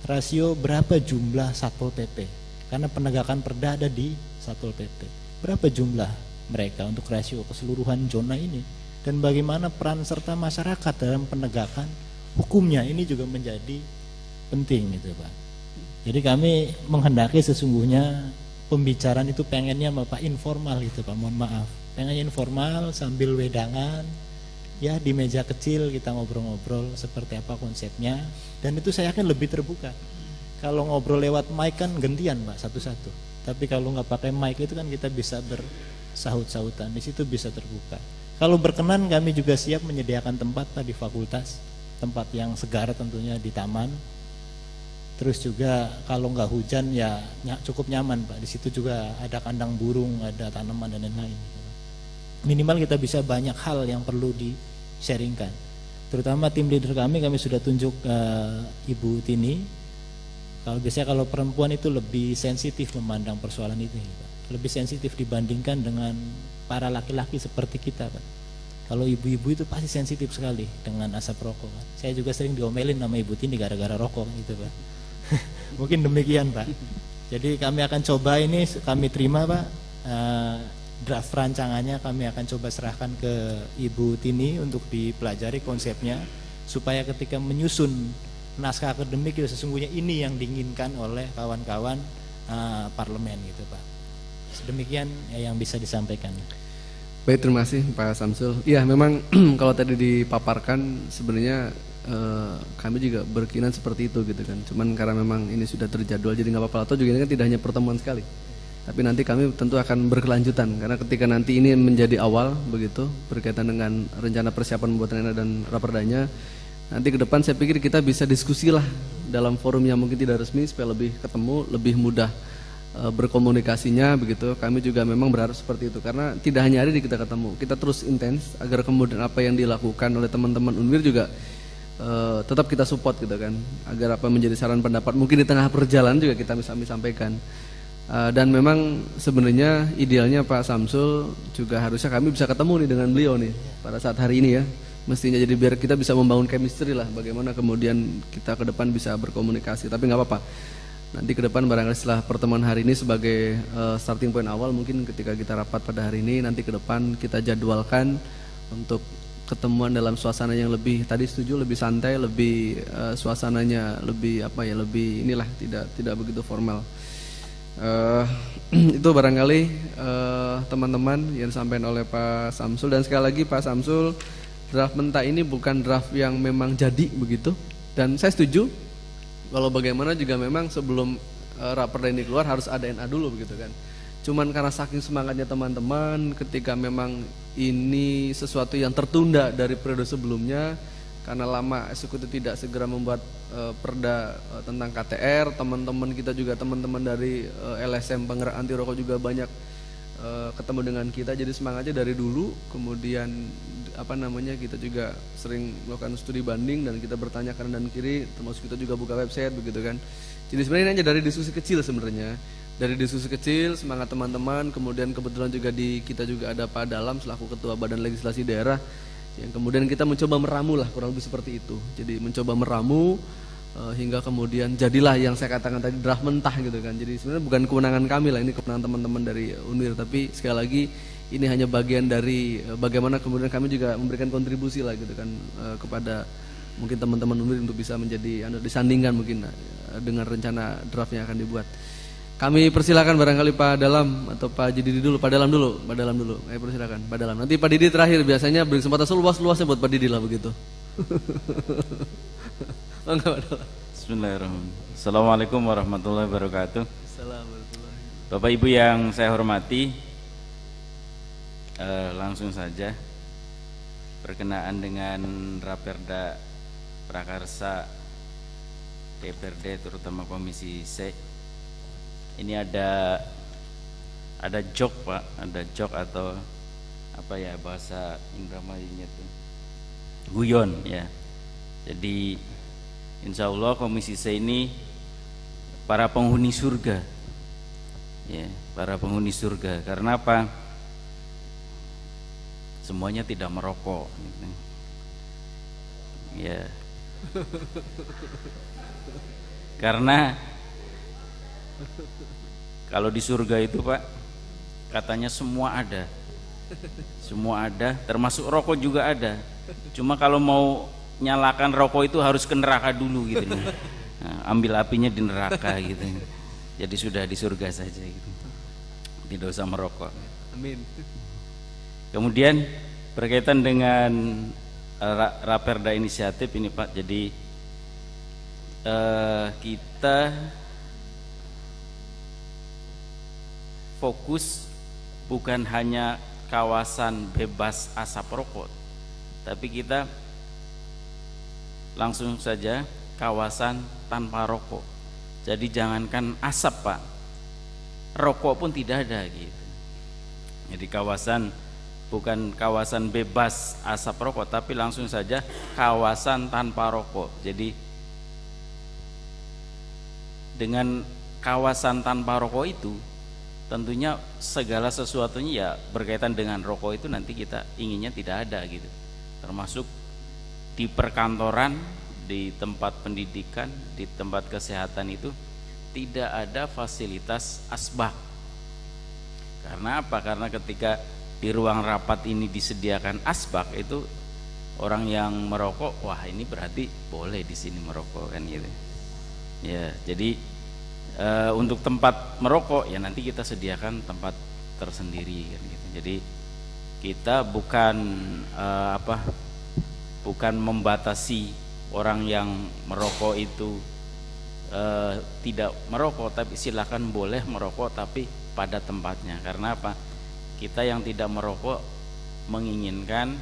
Rasio berapa jumlah Satpol PP. Karena penegakan perda ada di Satpol PP. Berapa jumlah mereka untuk rasio keseluruhan zona ini, dan bagaimana peran serta masyarakat dalam penegakan hukumnya ini juga menjadi penting gitu Pak. Jadi kami menghendaki sesungguhnya pembicaraan itu pengennya Pak informal gitu Pak, mohon maaf, pengennya informal sambil wedangan ya, di meja kecil kita ngobrol-ngobrol seperti apa konsepnya, dan itu saya yakin lebih terbuka. Kalau ngobrol lewat mic kan gantian Pak satu-satu, tapi kalau nggak pakai mic itu kan kita bisa bersahut-sahutan, di situ bisa terbuka. Kalau berkenan kami juga siap menyediakan tempat Pak di fakultas, tempat yang segar tentunya di taman. Terus juga kalau nggak hujan ya cukup nyaman Pak, di situ juga ada kandang burung, ada tanaman dan lain-lain. Minimal kita bisa banyak hal yang perlu di-sharingkan. Terutama tim leader kami sudah tunjuk Ibu Tini. Kalau perempuan itu lebih sensitif memandang persoalan itu Pak. Lebih sensitif dibandingkan dengan para laki-laki seperti kita Pak. Kalau ibu-ibu itu pasti sensitif sekali dengan asap rokok Pak. Saya juga sering diomelin sama Ibu Tini gara-gara rokok gitu Pak. Mungkin demikian Pak. Jadi kami akan coba ini, kami terima Pak. draft rancangannya kami akan coba serahkan ke Ibu Tini untuk dipelajari konsepnya, supaya ketika menyusun naskah akademik ya sesungguhnya ini yang diinginkan oleh kawan-kawan parlemen gitu Pak. Sedemikian yang bisa disampaikan. Baik, terima kasih Pak Samsul. Iya, memang kalau tadi dipaparkan sebenarnya kami juga berkeinginan seperti itu gitu kan. Cuman karena memang ini sudah terjadwal jadi nggak apa-apa. Atau juga ini kan tidak hanya pertemuan sekali. Tapi nanti kami tentu akan berkelanjutan karena ketika nanti ini menjadi awal begitu berkaitan dengan rencana persiapan pembuatan dan raperdanya. Nanti ke depan saya pikir kita bisa diskusi lah dalam forum yang mungkin tidak resmi supaya lebih ketemu, lebih mudah berkomunikasinya begitu. Kami juga memang berharap seperti itu karena tidak hanya hari ini kita ketemu, kita terus intens agar kemudian apa yang dilakukan oleh teman-teman Unwir juga tetap kita support gitu kan, agar apa menjadi saran pendapat mungkin di tengah perjalanan juga kita bisa sampaikan. Dan memang sebenarnya idealnya Pak Samsul juga harusnya kami bisa ketemu nih dengan beliau nih pada saat hari ini ya. Mestinya jadi biar kita bisa membangun chemistry lah, bagaimana kemudian kita ke depan bisa berkomunikasi. Tapi nggak apa-apa, nanti ke depan barangkali setelah pertemuan hari ini sebagai starting point awal, mungkin ketika kita rapat pada hari ini, nanti ke depan kita jadwalkan untuk ketemuan dalam suasana yang lebih, tadi setuju, lebih santai, lebih suasananya lebih apa ya, lebih inilah, tidak begitu formal. Itu barangkali teman-teman yang disampaikan oleh Pak Samsul. Dan sekali lagi Pak Samsul, draft mentah ini bukan draft yang memang jadi begitu. Dan saya setuju kalau bagaimana juga memang sebelum raperda ini keluar harus ada NA dulu begitu kan. Cuman karena saking semangatnya teman-teman ketika memang ini sesuatu yang tertunda dari periode sebelumnya, karena lama eksekutif tidak segera membuat perda tentang KTR, teman-teman kita juga, teman-teman dari LSM penggerak anti rokok juga banyak ketemu dengan kita, jadi semangatnya dari dulu. Kemudian apa namanya, kita juga sering melakukan studi banding dan kita bertanya kanan dan kiri, termasuk kita juga buka website begitu kan. Jadi sebenarnya ini hanya dari diskusi kecil sebenarnya, dari diskusi kecil, semangat teman-teman. Kemudian kebetulan juga kita juga ada Pak Dalam selaku Ketua Badan Legislasi Daerah, yang kemudian kita mencoba meramu lah, kurang lebih seperti itu. Jadi mencoba meramu hingga kemudian jadilah yang saya katakan tadi draft mentah gitu kan. Jadi sebenarnya bukan kewenangan kami lah, ini kewenangan teman-teman dari Unwir. Tapi sekali lagi ini hanya bagian dari bagaimana kemudian kami juga memberikan kontribusi lah gitu kan kepada mungkin teman-teman Unwir untuk bisa menjadi disandingkan mungkin dengan rencana draft yang akan dibuat. Kami persilakan barangkali Pak Dalam atau Pak Didi dulu. Pak Dalam dulu. Ayo persilakan Pak Dalam. Nanti Pak Didi terakhir, biasanya beri kesempatan seluas-luasnya buat Pak Didi lah begitu. Bismillahirrahmanirrahim. Assalamualaikum warahmatullahi wabarakatuh. Bapak Ibu yang saya hormati, langsung saja berkenaan dengan Raperda Prakarsa DPRD terutama Komisi C. Ini ada jok Pak, ada jok atau apa ya bahasa Indramayunya itu, guyon ya. Jadi insya Allah Komisi C ini para penghuni surga ya, para penghuni surga. Karena apa? Semuanya tidak merokok gitu. Ya. Karena kalau di surga itu Pak, katanya semua ada, termasuk rokok juga ada. Cuma kalau mau nyalakan rokok itu harus ke neraka dulu gitu. Nah, ambil apinya di neraka gitu. Jadi sudah di surga saja gitu. Tidak usah merokok. Amin. Kemudian berkaitan dengan Raperda inisiatif ini Pak, jadi kita fokus bukan hanya kawasan bebas asap rokok, tapi kita langsung saja kawasan tanpa rokok. Jadi jangankan asap Pak, rokok pun tidak ada gitu. Jadi bukan kawasan bebas asap rokok, tapi langsung saja kawasan tanpa rokok. Jadi dengan kawasan tanpa rokok itu tentunya segala sesuatunya ya berkaitan dengan rokok itu nanti kita inginnya tidak ada gitu. Termasuk di perkantoran, di tempat pendidikan, di tempat kesehatan itu tidak ada fasilitas asbak. Karena apa? Karena ketika di ruang rapat ini disediakan asbak, itu orang yang merokok, wah ini berarti boleh di sini merokok kan gitu. Ya, jadi untuk tempat merokok ya nanti kita sediakan tempat tersendiri kan gitu. Jadi kita bukan bukan membatasi orang yang merokok itu tidak merokok, tapi silakan boleh merokok tapi pada tempatnya. Karena apa? Kita yang tidak merokok menginginkan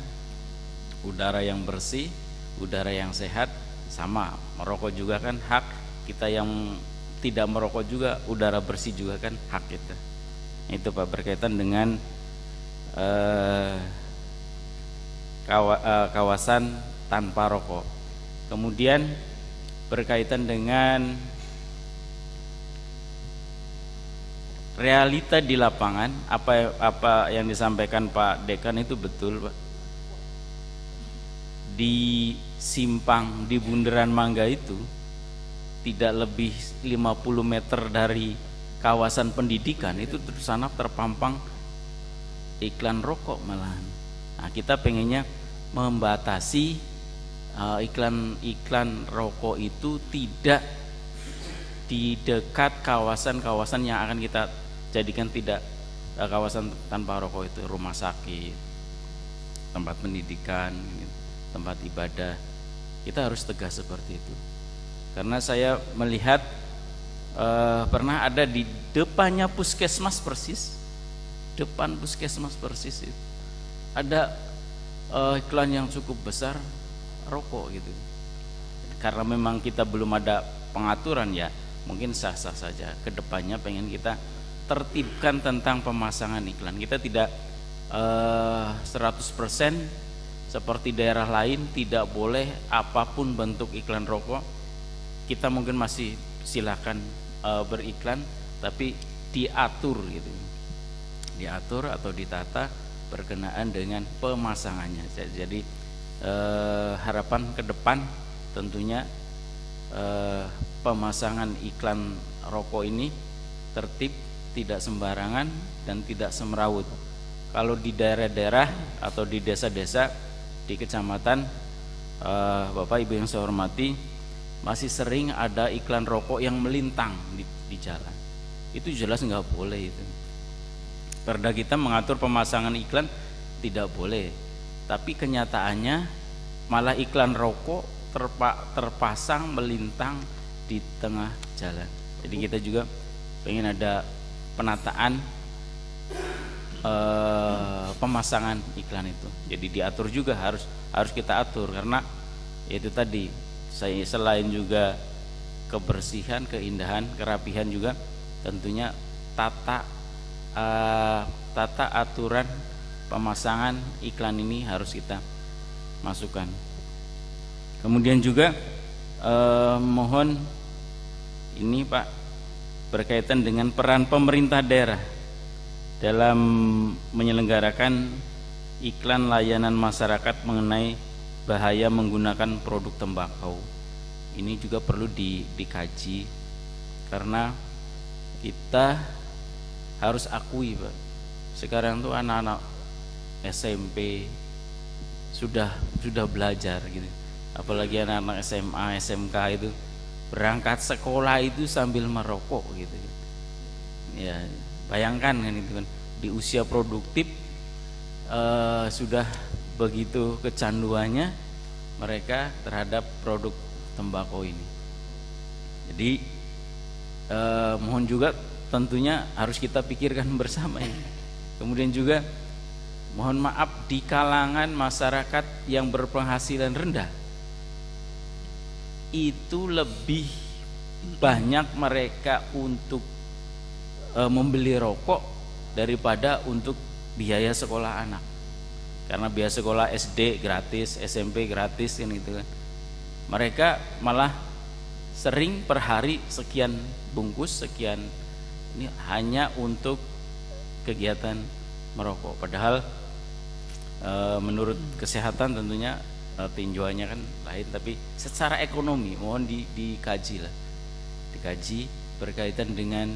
udara yang bersih, udara yang sehat, sama merokok juga kan hak. Kita yang tidak merokok juga udara bersih juga kan hak kita. Itu Pak, berkaitan dengan kawasan tanpa rokok. Kemudian berkaitan dengan realita di lapangan, apa yang disampaikan Pak Dekan itu betul Pak. Di simpang di Bundaran Mangga itu tidak lebih 50 meter dari kawasan pendidikan itu di sana terpampang iklan rokok malahan. Nah, kita pengennya membatasi iklan rokok itu tidak di dekat kawasan-kawasan yang akan kita jadikan tidak kawasan tanpa rokok, itu rumah sakit, tempat pendidikan, tempat ibadah. Kita harus tegas seperti itu. Karena saya melihat pernah ada di depannya puskesmas persis, depan puskesmas persis itu ada iklan yang cukup besar rokok gitu. Karena memang kita belum ada pengaturan, ya mungkin sah-sah saja. Kedepannya pengen kita tertibkan tentang pemasangan iklan. Kita tidak 100% seperti daerah lain tidak boleh apapun bentuk iklan rokok. Kita mungkin masih silakan beriklan, tapi diatur gitu, diatur atau ditata berkenaan dengan pemasangannya. Jadi harapan ke depan tentunya pemasangan iklan rokok ini tertib, tidak sembarangan dan tidak semrawut. Kalau di daerah-daerah atau di desa-desa, di kecamatan, Bapak Ibu yang saya hormati, masih sering ada iklan rokok yang melintang di jalan. Itu jelas nggak boleh itu. Perda kita mengatur pemasangan iklan tidak boleh, tapi kenyataannya malah iklan rokok terpasang melintang di tengah jalan. Jadi kita juga pengen ada penataan pemasangan iklan itu. Jadi diatur juga, harus kita atur, karena itu tadi saya selain juga kebersihan, keindahan, kerapihan, juga tentunya tata aturan pemasangan iklan ini harus kita masukkan. Kemudian juga mohon ini Pak, berkaitan dengan peran pemerintah daerah dalam menyelenggarakan iklan layanan masyarakat mengenai bahaya menggunakan produk tembakau. Ini juga perlu dikaji, karena kita harus akui Pak, sekarang tuh anak-anak SMP sudah belajar gitu, apalagi anak-anak SMA, SMK itu berangkat sekolah itu sambil merokok gitu. Ya bayangkan kan itu kan, di usia produktif sudah begitu kecanduannya mereka terhadap produk tembakau ini. Jadi mohon juga tentunya harus kita pikirkan bersama ini. Kemudian juga mohon maaf, di kalangan masyarakat yang berpenghasilan rendah itu lebih banyak mereka untuk membeli rokok daripada untuk biaya sekolah anak. Karena biaya sekolah SD gratis, SMP gratis kan gitu kan. Mereka malah sering per hari sekian bungkus, sekian, ini hanya untuk kegiatan merokok. Padahal menurut kesehatan tentunya tinjauannya kan lain, tapi secara ekonomi mohon dikaji lah, dikaji berkaitan dengan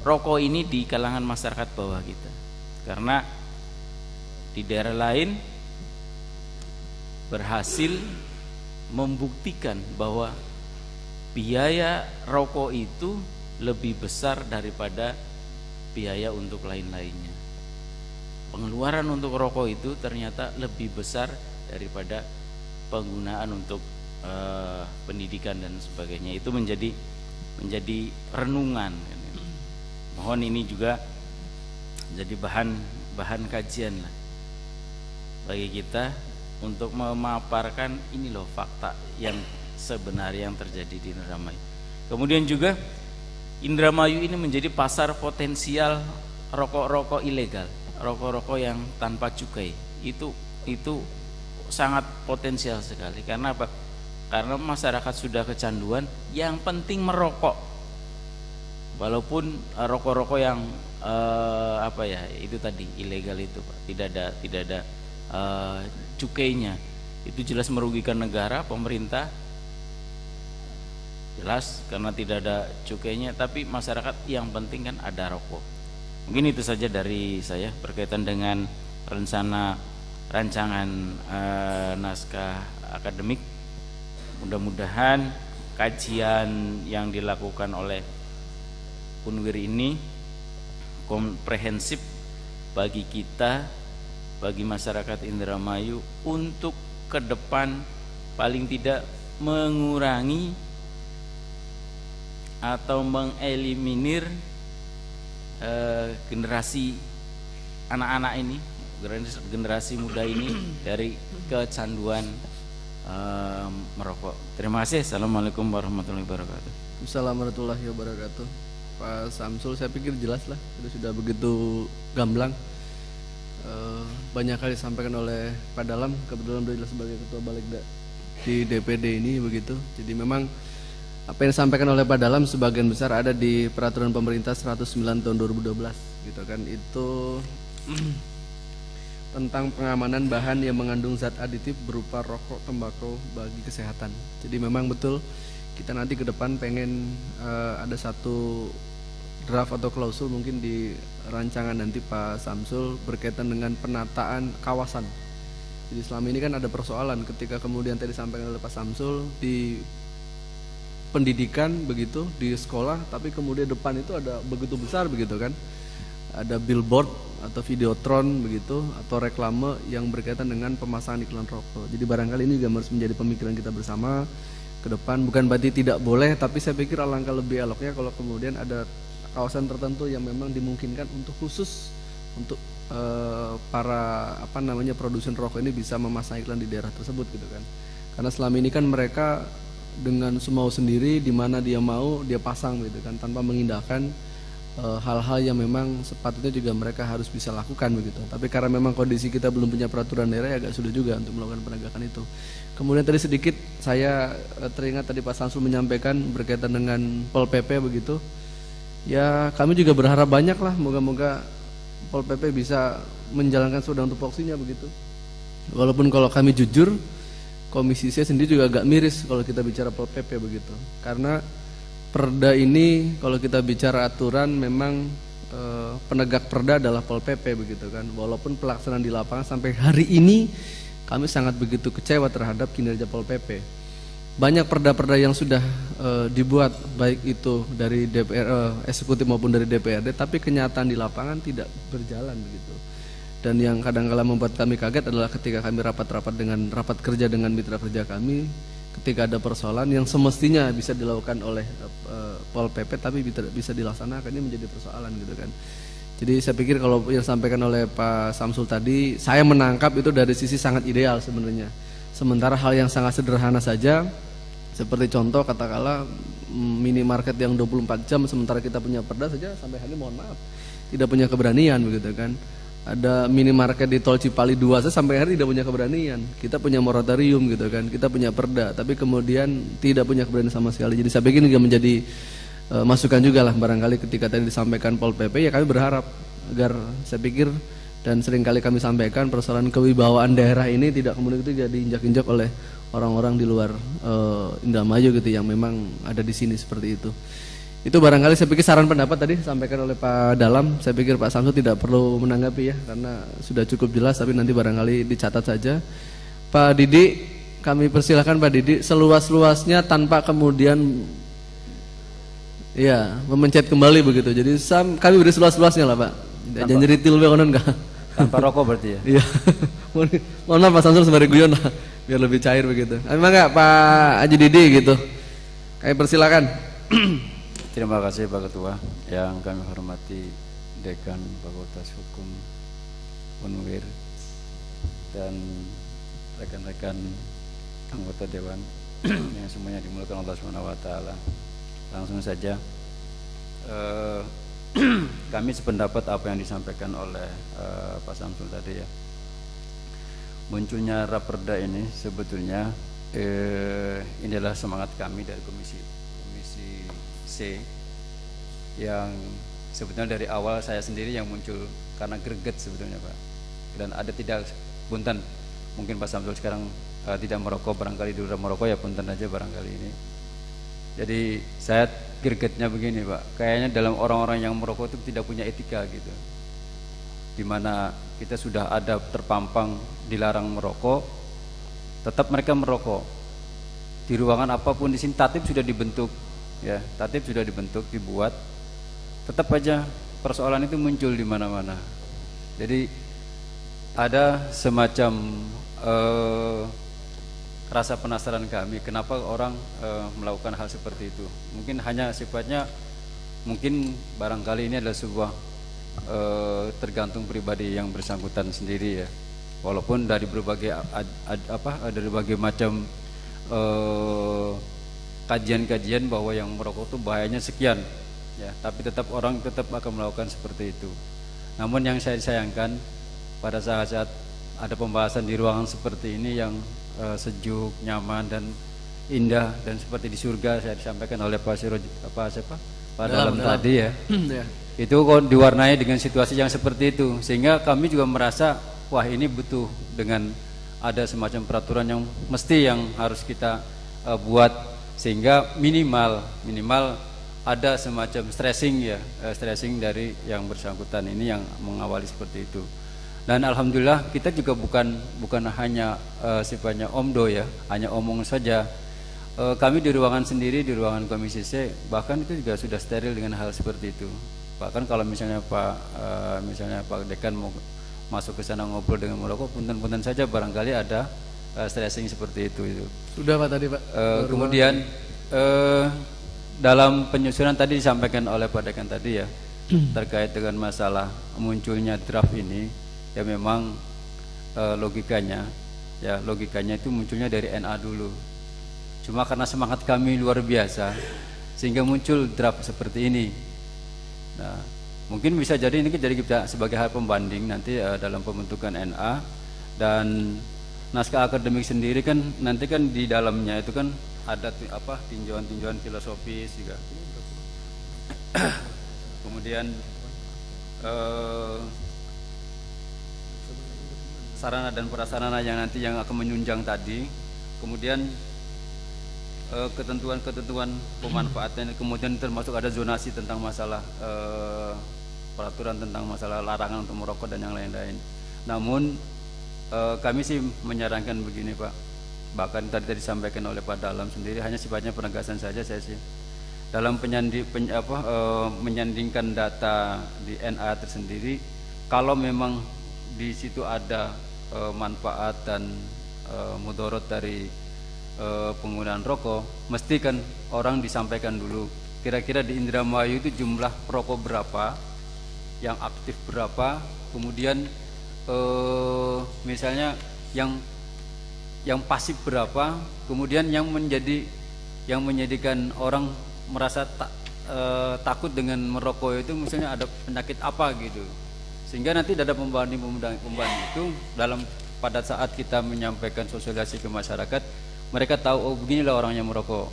rokok ini di kalangan masyarakat bawah kita. Karena di daerah lain berhasil membuktikan bahwa biaya rokok itu lebih besar daripada biaya untuk lain-lainnya. Pengeluaran untuk rokok itu ternyata lebih besar daripada penggunaan untuk pendidikan dan sebagainya. Itu menjadi renungan. Mohon ini juga jadi bahan kajian lah bagi kita untuk memaparkan ini loh fakta yang sebenarnya yang terjadi di Indramayu. Kemudian juga Indramayu ini menjadi pasar potensial rokok-rokok ilegal, rokok-rokok yang tanpa cukai. Itu sangat potensial sekali. Karena apa? Karena masyarakat sudah kecanduan, yang penting merokok. Walaupun rokok-rokok yang itu tadi ilegal itu, Pak, tidak ada cukainya, itu jelas merugikan negara, pemerintah, jelas karena tidak ada cukainya. Tapi masyarakat yang penting kan ada rokok. Mungkin itu saja dari saya berkaitan dengan rancangan naskah akademik. Mudah-mudahan kajian yang dilakukan oleh Unwir ini komprehensif bagi kita, bagi masyarakat Indramayu, untuk ke depan paling tidak mengurangi atau mengeliminir generasi anak-anak ini, generasi muda ini dari kecanduan merokok. Terima kasih. Assalamualaikum warahmatullahi wabarakatuh. Assalamualaikum warahmatullahi wabarakatuh. Pak Samsul, saya pikir jelas lah, sudah begitu gamblang. Banyak kali disampaikan oleh Pak Dalam, kebetulan beliau sebagai ketua Balegda di DPD ini begitu. Jadi memang apa yang disampaikan oleh Pak Dalam sebagian besar ada di peraturan pemerintah 109 tahun 2012 gitu kan. Itu tentang pengamanan bahan yang mengandung zat aditif berupa rokok, tembakau bagi kesehatan. Jadi memang betul kita nanti ke depan pengen ada satu draft atau klausul mungkin di rancangan nanti Pak Samsul berkaitan dengan penataan kawasan. Jadi selama ini kan ada persoalan ketika kemudian tadi disampaikan oleh Pak Samsul di pendidikan begitu, di sekolah, tapi kemudian depan itu ada begitu besar begitu kan, ada billboard atau videotron begitu atau reklame yang berkaitan dengan pemasangan iklan rokok. Jadi barangkali ini juga harus menjadi pemikiran kita bersama ke depan. Bukan berarti tidak boleh, tapi saya pikir alangkah lebih eloknya kalau kemudian ada kawasan tertentu yang memang dimungkinkan untuk khusus untuk para produsen rokok ini bisa memasang iklan di daerah tersebut gitu kan. Karena selama ini kan mereka dengan semau sendiri, di mana dia mau dia pasang gitu kan, tanpa mengindahkan hal-hal yang memang sepatutnya juga mereka harus bisa lakukan begitu. Tapi karena memang kondisi kita belum punya peraturan daerah, ya agak sulit juga untuk melakukan penegakan itu. Kemudian tadi sedikit saya teringat tadi Pak Samsul menyampaikan berkaitan dengan Pol PP begitu. Ya kami juga berharap banyak lah, moga-moga Pol PP bisa menjalankan sudah untuk tupoksinya begitu. Walaupun kalau kami jujur, Komisi C sendiri juga agak miris kalau kita bicara Pol PP begitu. Karena perda ini kalau kita bicara aturan memang penegak perda adalah Pol PP begitu kan. Walaupun pelaksanaan di lapangan sampai hari ini kami sangat begitu kecewa terhadap kinerja Pol PP. Banyak perda-perda yang sudah dibuat baik itu dari DPR eksekutif maupun dari DPRD, tapi kenyataan di lapangan tidak berjalan begitu. Dan yang kadang-kala membuat kami kaget adalah ketika kami rapat kerja dengan mitra kerja kami, ketika ada persoalan yang semestinya bisa dilakukan oleh Pol PP tapi bisa dilaksanakan, ini menjadi persoalan gitu kan. Jadi saya pikir kalau yang disampaikan oleh Pak Samsul tadi, saya menangkap itu dari sisi sangat ideal sebenarnya. Sementara hal yang sangat sederhana saja, seperti contoh katakanlah minimarket yang 24 jam, sementara kita punya perda saja sampai hari ini mohon maaf tidak punya keberanian begitu kan. Ada minimarket di Tol Cipali 2 saja sampai hari tidak punya keberanian. Kita punya moratorium gitu kan, kita punya perda, tapi kemudian tidak punya keberanian sama sekali. Jadi saya pikir juga menjadi masukan juga lah barangkali ketika tadi disampaikan Pol PP, ya kami berharap agar saya pikir dan seringkali kami sampaikan persoalan kewibawaan daerah ini tidak kemudian itu jadi injak-injak oleh orang-orang di luar Indramayu gitu yang memang ada di sini seperti itu. Itu barangkali saya pikir saran pendapat tadi sampaikan oleh Pak Dalam. Saya pikir Pak Samsul tidak perlu menanggapi ya, karena sudah cukup jelas. Tapi nanti barangkali dicatat saja. Pak Didi, kami persilahkan Pak Didi seluas-luasnya tanpa kemudian ya memencet kembali begitu. Jadi kami beri seluas-luasnya lah Pak. Jangan jeritil konon enggak. Tanpa rokok berarti ya. Iya. Mohon maaf Pak Samsul sembari guyon lah, biar lebih cair begitu. Emang enggak Pak Haji Didi gitu. Kami persilakan. Terima kasih Pak Ketua, yang kami hormati Dekan Fakultas Hukum Unwir dan rekan-rekan anggota Dewan yang semuanya dimuliakan Allah Subhanahu wa taala. Langsung saja kami sependapat apa yang disampaikan oleh Pak Samsul tadi ya. Munculnya Raperda ini sebetulnya ini adalah semangat kami dari Komisi C yang sebetulnya dari awal saya sendiri yang muncul karena greget sebetulnya Pak. Dan ada tidak punten, mungkin Pak Samsul sekarang tidak merokok, barangkali dulu merokok ya punten aja barangkali ini. Jadi saya gregetnya begini Pak, kayaknya dalam orang-orang yang merokok itu tidak punya etika gitu, dimana kita sudah ada terpampang dilarang merokok, tetap mereka merokok di ruangan apapun. Di sini tatib sudah dibentuk ya, tatib sudah dibentuk, dibuat, tetap aja persoalan itu muncul di mana-mana. Jadi ada semacam rasa penasaran kami kenapa orang melakukan hal seperti itu. Mungkin hanya sifatnya, mungkin barangkali ini adalah sebuah tergantung pribadi yang bersangkutan sendiri ya. Walaupun dari berbagai dari berbagai macam kajian-kajian bahwa yang merokok itu bahayanya sekian ya, tapi tetap orang tetap akan melakukan seperti itu. Namun yang saya sayangkan pada saat-saat ada pembahasan di ruangan seperti ini yang sejuk, nyaman dan indah dan seperti di surga, saya disampaikan oleh Pak Dalam tadi ya. Itu kok diwarnai dengan situasi yang seperti itu, sehingga kami juga merasa wah ini butuh dengan ada semacam peraturan yang mesti yang harus kita buat, sehingga minimal ada semacam stressing ya, stressing dari yang bersangkutan ini yang mengawali seperti itu. Dan alhamdulillah kita juga bukan hanya sifatnya omdo ya, hanya omong saja. Kami di ruangan sendiri, di ruangan Komisi C, bahkan itu juga sudah steril dengan hal seperti itu. Bahkan kalau misalnya Pak Dekan mau masuk ke sana ngobrol dengan merokok, punten-punten saja barangkali ada stressing seperti itu. Sudah Pak tadi Pak. Kemudian dalam penyusunan tadi disampaikan oleh Pak Dekan tadi ya, terkait dengan masalah munculnya draft ini ya, memang logikanya itu munculnya dari NA dulu. Cuma karena semangat kami luar biasa sehingga muncul draft seperti ini. Nah, mungkin bisa jadi ini jadi kita sebagai hal pembanding nanti dalam pembentukan NA. Dan naskah akademik sendiri kan nanti kan di dalamnya itu kan ada tinjauan-tinjauan filosofis juga. Kemudian sarana dan prasarana yang nanti yang akan menunjang tadi. Kemudian ketentuan-ketentuan pemanfaatan, kemudian termasuk ada zonasi tentang masalah peraturan tentang masalah larangan untuk merokok dan yang lain-lain. Namun kami sih menyarankan begini Pak, bahkan tadi disampaikan oleh Pak Dalam sendiri, hanya sifatnya penegasan saja saya sih. Dalam menyandingkan data di NA tersendiri, kalau memang di situ ada manfaat dan mudarat dari penggunaan rokok, mesti kan orang disampaikan dulu kira-kira di Indramayu itu jumlah perokok berapa, yang aktif berapa, kemudian misalnya yang pasif berapa, kemudian yang menjadikan orang merasa takut dengan merokok itu misalnya ada penyakit apa gitu, sehingga nanti ada pembanding itu dalam pada saat kita menyampaikan sosialisasi ke masyarakat, mereka tahu oh beginilah orang yang merokok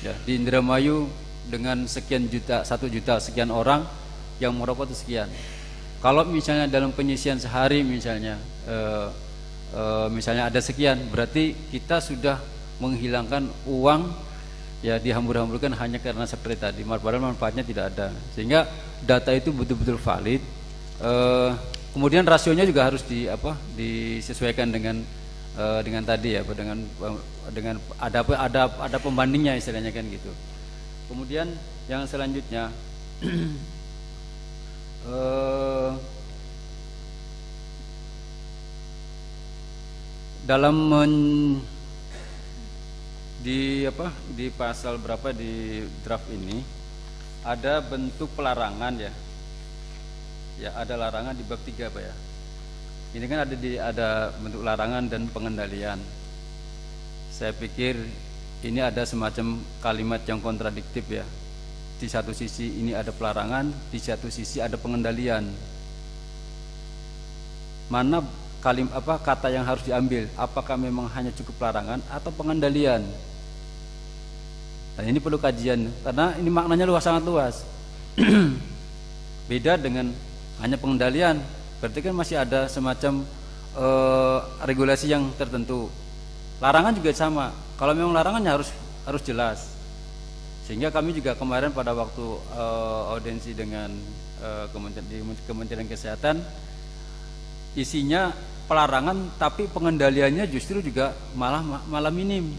ya, di Indramayu dengan sekian juta, 1 juta sekian orang yang merokok itu sekian. Kalau misalnya dalam penyisian sehari misalnya misalnya ada sekian, berarti kita sudah menghilangkan uang ya dihambur-hamburkan hanya karena seperti tadi, padahal manfaatnya tidak ada. Sehingga data itu betul-betul valid. Kemudian rasionya juga harus disesuaikan dengan tadi ya, dengan ada pembandingnya istilahnya kan gitu. Kemudian yang selanjutnya dalam di pasal berapa di draft ini ada bentuk pelarangan ya. Ya, ada larangan di bab 3 Pak ya. Ini kan ada bentuk larangan dan pengendalian. Saya pikir ini ada semacam kalimat yang kontradiktif ya. Di satu sisi ini ada pelarangan, di satu sisi ada pengendalian. Mana kata yang harus diambil? Apakah memang hanya cukup pelarangan atau pengendalian? Dan ini perlu kajian karena ini maknanya sangat luas. Beda dengan hanya pengendalian, berarti kan masih ada semacam regulasi yang tertentu. Larangan juga sama. Kalau memang larangannya harus jelas. Sehingga kami juga kemarin pada waktu audiensi dengan Kementerian Kesehatan, isinya pelarangan tapi pengendaliannya justru juga malah minim.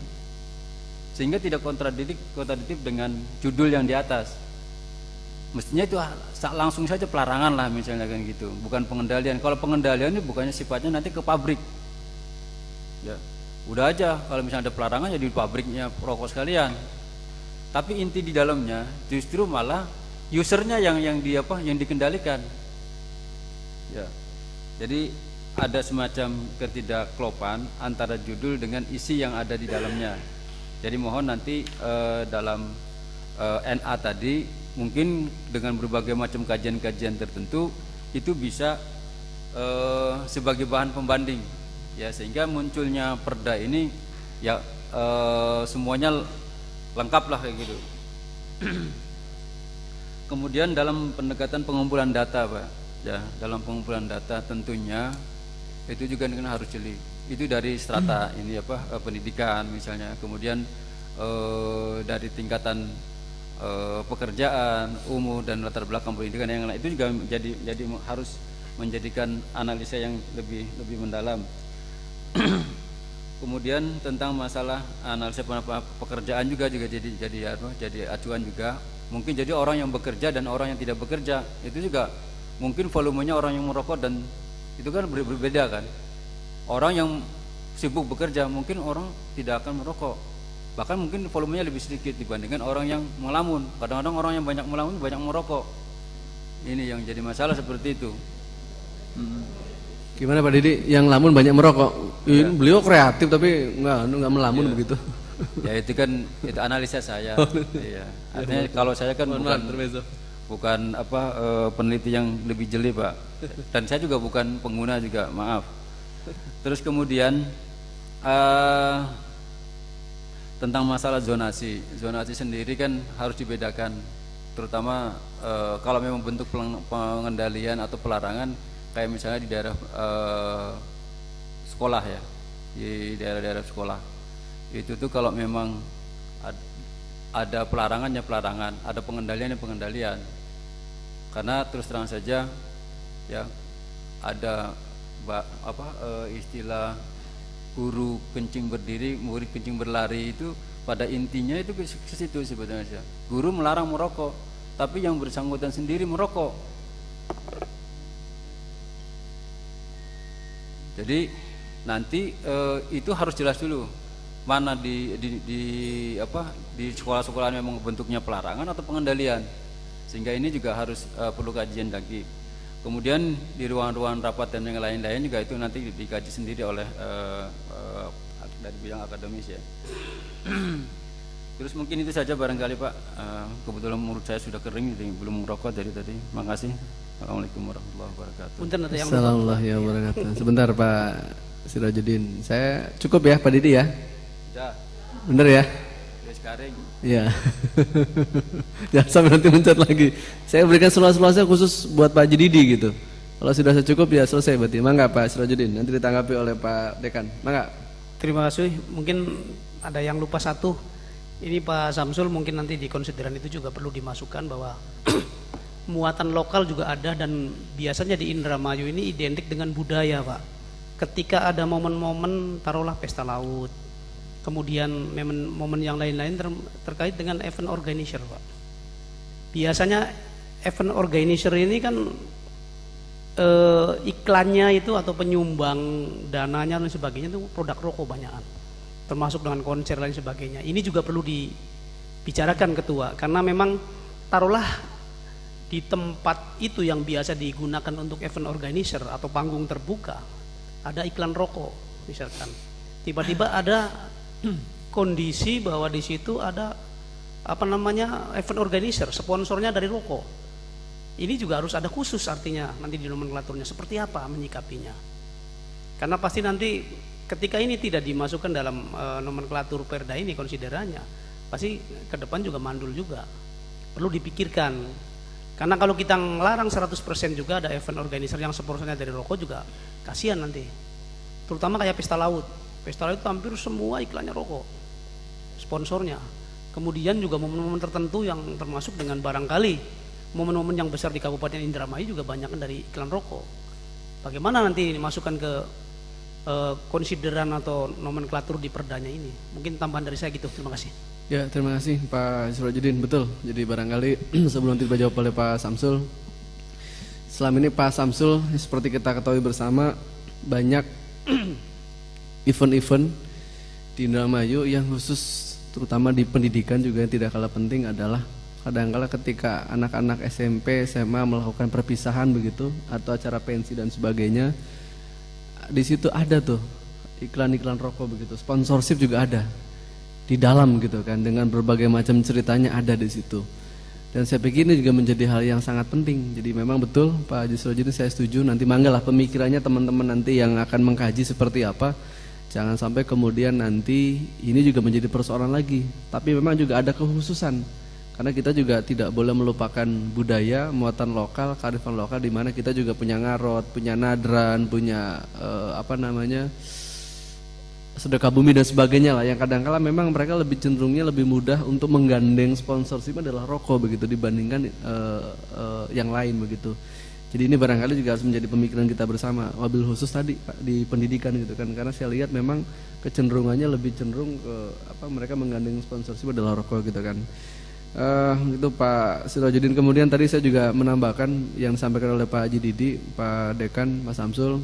Sehingga tidak kontradiktif dengan judul yang di atas. Mestinya itu langsung saja pelarangan lah misalnya kan gitu, bukan pengendalian. Kalau pengendalian ini bukannya sifatnya nanti ke pabrik. Ya, udah aja kalau misalnya ada pelarangan ya di pabriknya rokok sekalian. Tapi inti di dalamnya justru malah usernya yang dikendalikan. Ya. Jadi ada semacam ketidakklopan antara judul dengan isi yang ada di dalamnya. Jadi mohon nanti dalam NA tadi mungkin dengan berbagai macam kajian-kajian tertentu itu bisa sebagai bahan pembanding ya, sehingga munculnya perda ini ya semuanya lengkap lah kayak gitu. Kemudian dalam pendekatan pengumpulan data Pak ya, dalam pengumpulan data tentunya itu juga harus jeli. Itu dari strata ini pendidikan misalnya, kemudian dari tingkatan pekerjaan, umur dan latar belakang pendidikan yang lain, itu juga jadi harus menjadikan analisa yang lebih mendalam. Kemudian tentang masalah analisa pekerjaan juga jadi acuan juga. Mungkin jadi orang yang bekerja dan orang yang tidak bekerja itu juga mungkin volumenya orang yang merokok dan itu kan berbeda kan. Orang yang sibuk bekerja mungkin orang tidak akan merokok. Bahkan mungkin volumenya lebih sedikit dibandingkan orang yang melamun. Kadang-kadang orang yang banyak melamun banyak merokok. Ini yang jadi masalah seperti itu. Gimana Pak Didi? Yang lamun banyak merokok. Ini beliau kreatif tapi nggak melamun begitu. Ya itu kan itu analisa saya. Iya. Artinya kalau saya kan bukan peneliti yang lebih jeli Pak. Dan saya juga bukan pengguna juga, maaf. Terus kemudian tentang masalah zonasi sendiri kan harus dibedakan, terutama kalau memang bentuk pengendalian atau pelarangan kayak misalnya di daerah sekolah ya, di daerah-daerah sekolah itu tuh kalau memang ada pelarangannya pelarangan, ada pengendaliannya pengendalian, karena terus terang saja ya ada istilah guru kencing berdiri, murid kencing berlari, itu pada intinya itu ke situ sebetulnya. Guru melarang merokok, tapi yang bersangkutan sendiri merokok. Jadi nanti itu harus jelas dulu mana di sekolah-sekolah memang bentuknya pelarangan atau pengendalian, sehingga ini juga harus perlu kajian lagi. Kemudian di ruang-ruang rapat dan yang lain-lain juga itu nanti dikaji sendiri oleh dari bidang akademis ya. Terus mungkin itu saja barangkali Pak. Kebetulan mulut saya sudah kering jadi belum merokok dari tadi. Makasih. Assalamualaikum warahmatullahi wabarakatuh. Assalamualaikum warahmatullahi wabarakatuh. Sebentar Pak Sirajuddin. Saya cukup ya Pak Didi ya? Sudah. Bener ya? Garing. Iya. Jangan sampai nanti mencet lagi. Saya berikan seluas-luasnya khusus buat Pak Didi gitu. Kalau sudah cukup ya selesai berarti. Mangga Pak Sirajuddin, nanti ditanggapi oleh Pak Dekan. Mangga. Terima kasih. Mungkin ada yang lupa satu, Ini Pak Samsul mungkin nanti di konsideran itu juga perlu dimasukkan bahwa muatan lokal juga ada, dan biasanya di Indramayu ini identik dengan budaya Pak. Ketika ada momen-momen taruhlah pesta laut, kemudian momen yang lain-lain terkait dengan event organizer Pak. Biasanya event organizer ini kan iklannya itu atau penyumbang dananya dan sebagainya itu produk rokok banyakan, termasuk dengan konser lain sebagainya. Ini juga perlu dibicarakan Ketua, karena memang taruhlah di tempat itu yang biasa digunakan untuk event organizer atau panggung terbuka ada iklan rokok misalkan, tiba-tiba ada kondisi bahwa di situ ada event organizer, sponsornya dari rokok. Ini juga harus ada khusus artinya nanti di nomenklaturnya seperti apa menyikapinya. Karena pasti nanti ketika ini tidak dimasukkan dalam nomenklatur perda ini konsiderannya, pasti ke depan juga mandul juga. Perlu dipikirkan. Karena kalau kita ngelarang 100% juga ada event organizer yang sponsornya dari rokok juga kasihan nanti. Terutama kayak pesta laut. Pesta laut itu hampir semua iklannya rokok. Sponsornya. Kemudian juga momen-momen tertentu yang termasuk dengan barangkali momen-momen yang besar di Kabupaten Indramayu juga banyak dari iklan rokok. Bagaimana nanti dimasukkan ke konsideran atau nomenklatur di perdanya ini? Mungkin tambahan dari saya gitu. Terima kasih. Ya, terima kasih Pak Sirojudin. Betul. Jadi barangkali sebelum tiba jawab oleh Pak Samsul, selama ini Pak Samsul seperti kita ketahui bersama banyak event-event di Indramayu yang khusus terutama di pendidikan juga yang tidak kalah penting adalah kadang-kala ketika anak-anak SMP, SMA melakukan perpisahan begitu atau acara pensi dan sebagainya, di situ ada tuh iklan-iklan rokok begitu, sponsorship juga ada di dalam gitu kan, dengan berbagai macam ceritanya ada di situ. Dan saya pikir ini juga menjadi hal yang sangat penting. Jadi memang betul Pak Haji Sirojudin, saya setuju. Nanti manggalah pemikirannya teman-teman nanti yang akan mengkaji seperti apa. Jangan sampai kemudian nanti ini juga menjadi persoalan lagi. Tapi memang juga ada kekhususan. Karena kita juga tidak boleh melupakan budaya, muatan lokal, kearifan lokal, di mana kita juga punya ngarot, punya nadran, punya sedekah bumi dan sebagainya lah, yang kadang-kala memang mereka lebih cenderungnya lebih mudah untuk menggandeng sponsorship adalah rokok begitu dibandingkan yang lain begitu. Jadi ini barangkali juga harus menjadi pemikiran kita bersama, wabil khusus tadi Pak, di pendidikan gitu kan, karena saya lihat memang kecenderungannya lebih cenderung ke mereka menggandeng sponsorship adalah rokok gitu kan. Itu Pak Sirojudin. Kemudian tadi saya juga menambahkan yang disampaikan oleh Pak Haji Didi, Pak Dekan, Mas Samsul.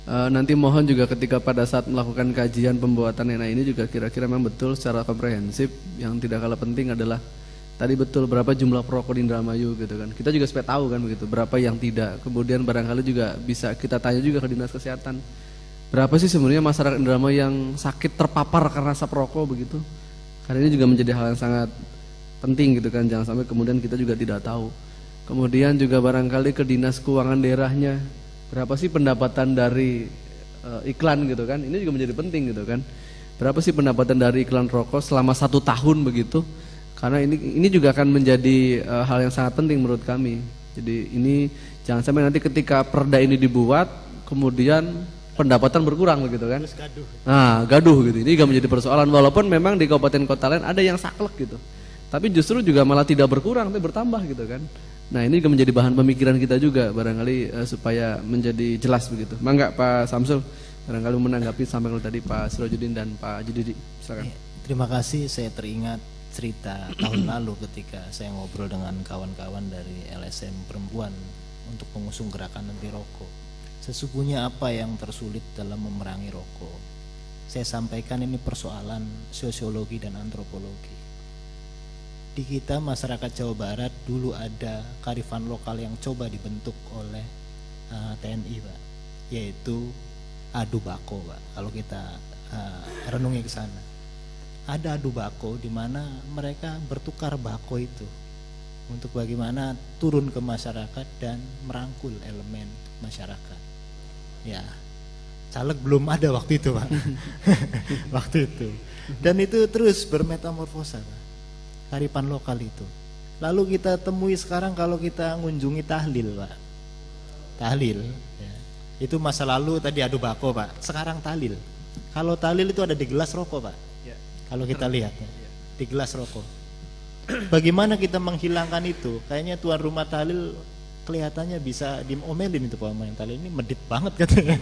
Nanti mohon juga ketika pada saat melakukan kajian pembuatan ENA ini juga kira-kira memang betul secara komprehensif. Yang tidak kalah penting adalah tadi betul berapa jumlah perokok di Indramayu gitu kan. Kita juga supaya tahu kan begitu, berapa yang tidak. Kemudian barangkali juga bisa kita tanya juga ke Dinas Kesehatan, berapa sih sebenarnya masyarakat Indramayu yang sakit terpapar karena asap rokok begitu. Karena ini juga menjadi hal yang sangat penting gitu kan, jangan sampai kemudian kita juga tidak tahu. Kemudian juga barangkali ke Dinas Keuangan daerahnya, berapa sih pendapatan dari iklan gitu kan, ini juga menjadi penting gitu kan. Berapa sih pendapatan dari iklan rokok selama 1 tahun begitu, karena ini juga akan menjadi hal yang sangat penting menurut kami. Jadi ini jangan sampai nanti ketika perda ini dibuat kemudian pendapatan berkurang begitu kan. Nah, gaduh gitu. Ini juga menjadi persoalan, walaupun memang di kabupaten kota lain ada yang saklek gitu. Tapi justru juga malah tidak berkurang, tapi bertambah gitu kan. Nah, ini juga menjadi bahan pemikiran kita juga barangkali supaya menjadi jelas begitu. Mangga Pak Samsul barangkali menanggapi sampai tadi Pak Sirojudin dan Pak Haji Didi. Silakan. Terima kasih. Saya teringat cerita tahun lalu ketika saya ngobrol dengan kawan-kawan dari LSM perempuan untuk mengusung gerakan anti rokok. Sesungguhnya apa yang tersulit dalam memerangi rokok? Saya sampaikan ini persoalan sosiologi dan antropologi. Di kita masyarakat Jawa Barat dulu ada kearifan lokal yang coba dibentuk oleh TNI Pak, yaitu adu bako Pak. Kalau kita renungi ke sana, ada adu bako di mana mereka bertukar bako itu untuk bagaimana turun ke masyarakat dan merangkul elemen masyarakat. Ya, caleg belum ada waktu itu Pak. Waktu itu. Dan itu terus bermetamorfosa Pak, kearifan lokal itu. Lalu kita temui sekarang kalau kita mengunjungi tahlil Pak. Tahlil ya. Itu masa lalu tadi adu bako Pak, sekarang tahlil. Kalau tahlil itu ada di gelas rokok Pak ya. kalau kita lihat ya, di gelas rokok. Bagaimana kita menghilangkan itu? Kayaknya tuan rumah tahlil kelihatannya bisa diomelin itu Pak Main Tahlil, ini medit banget katanya.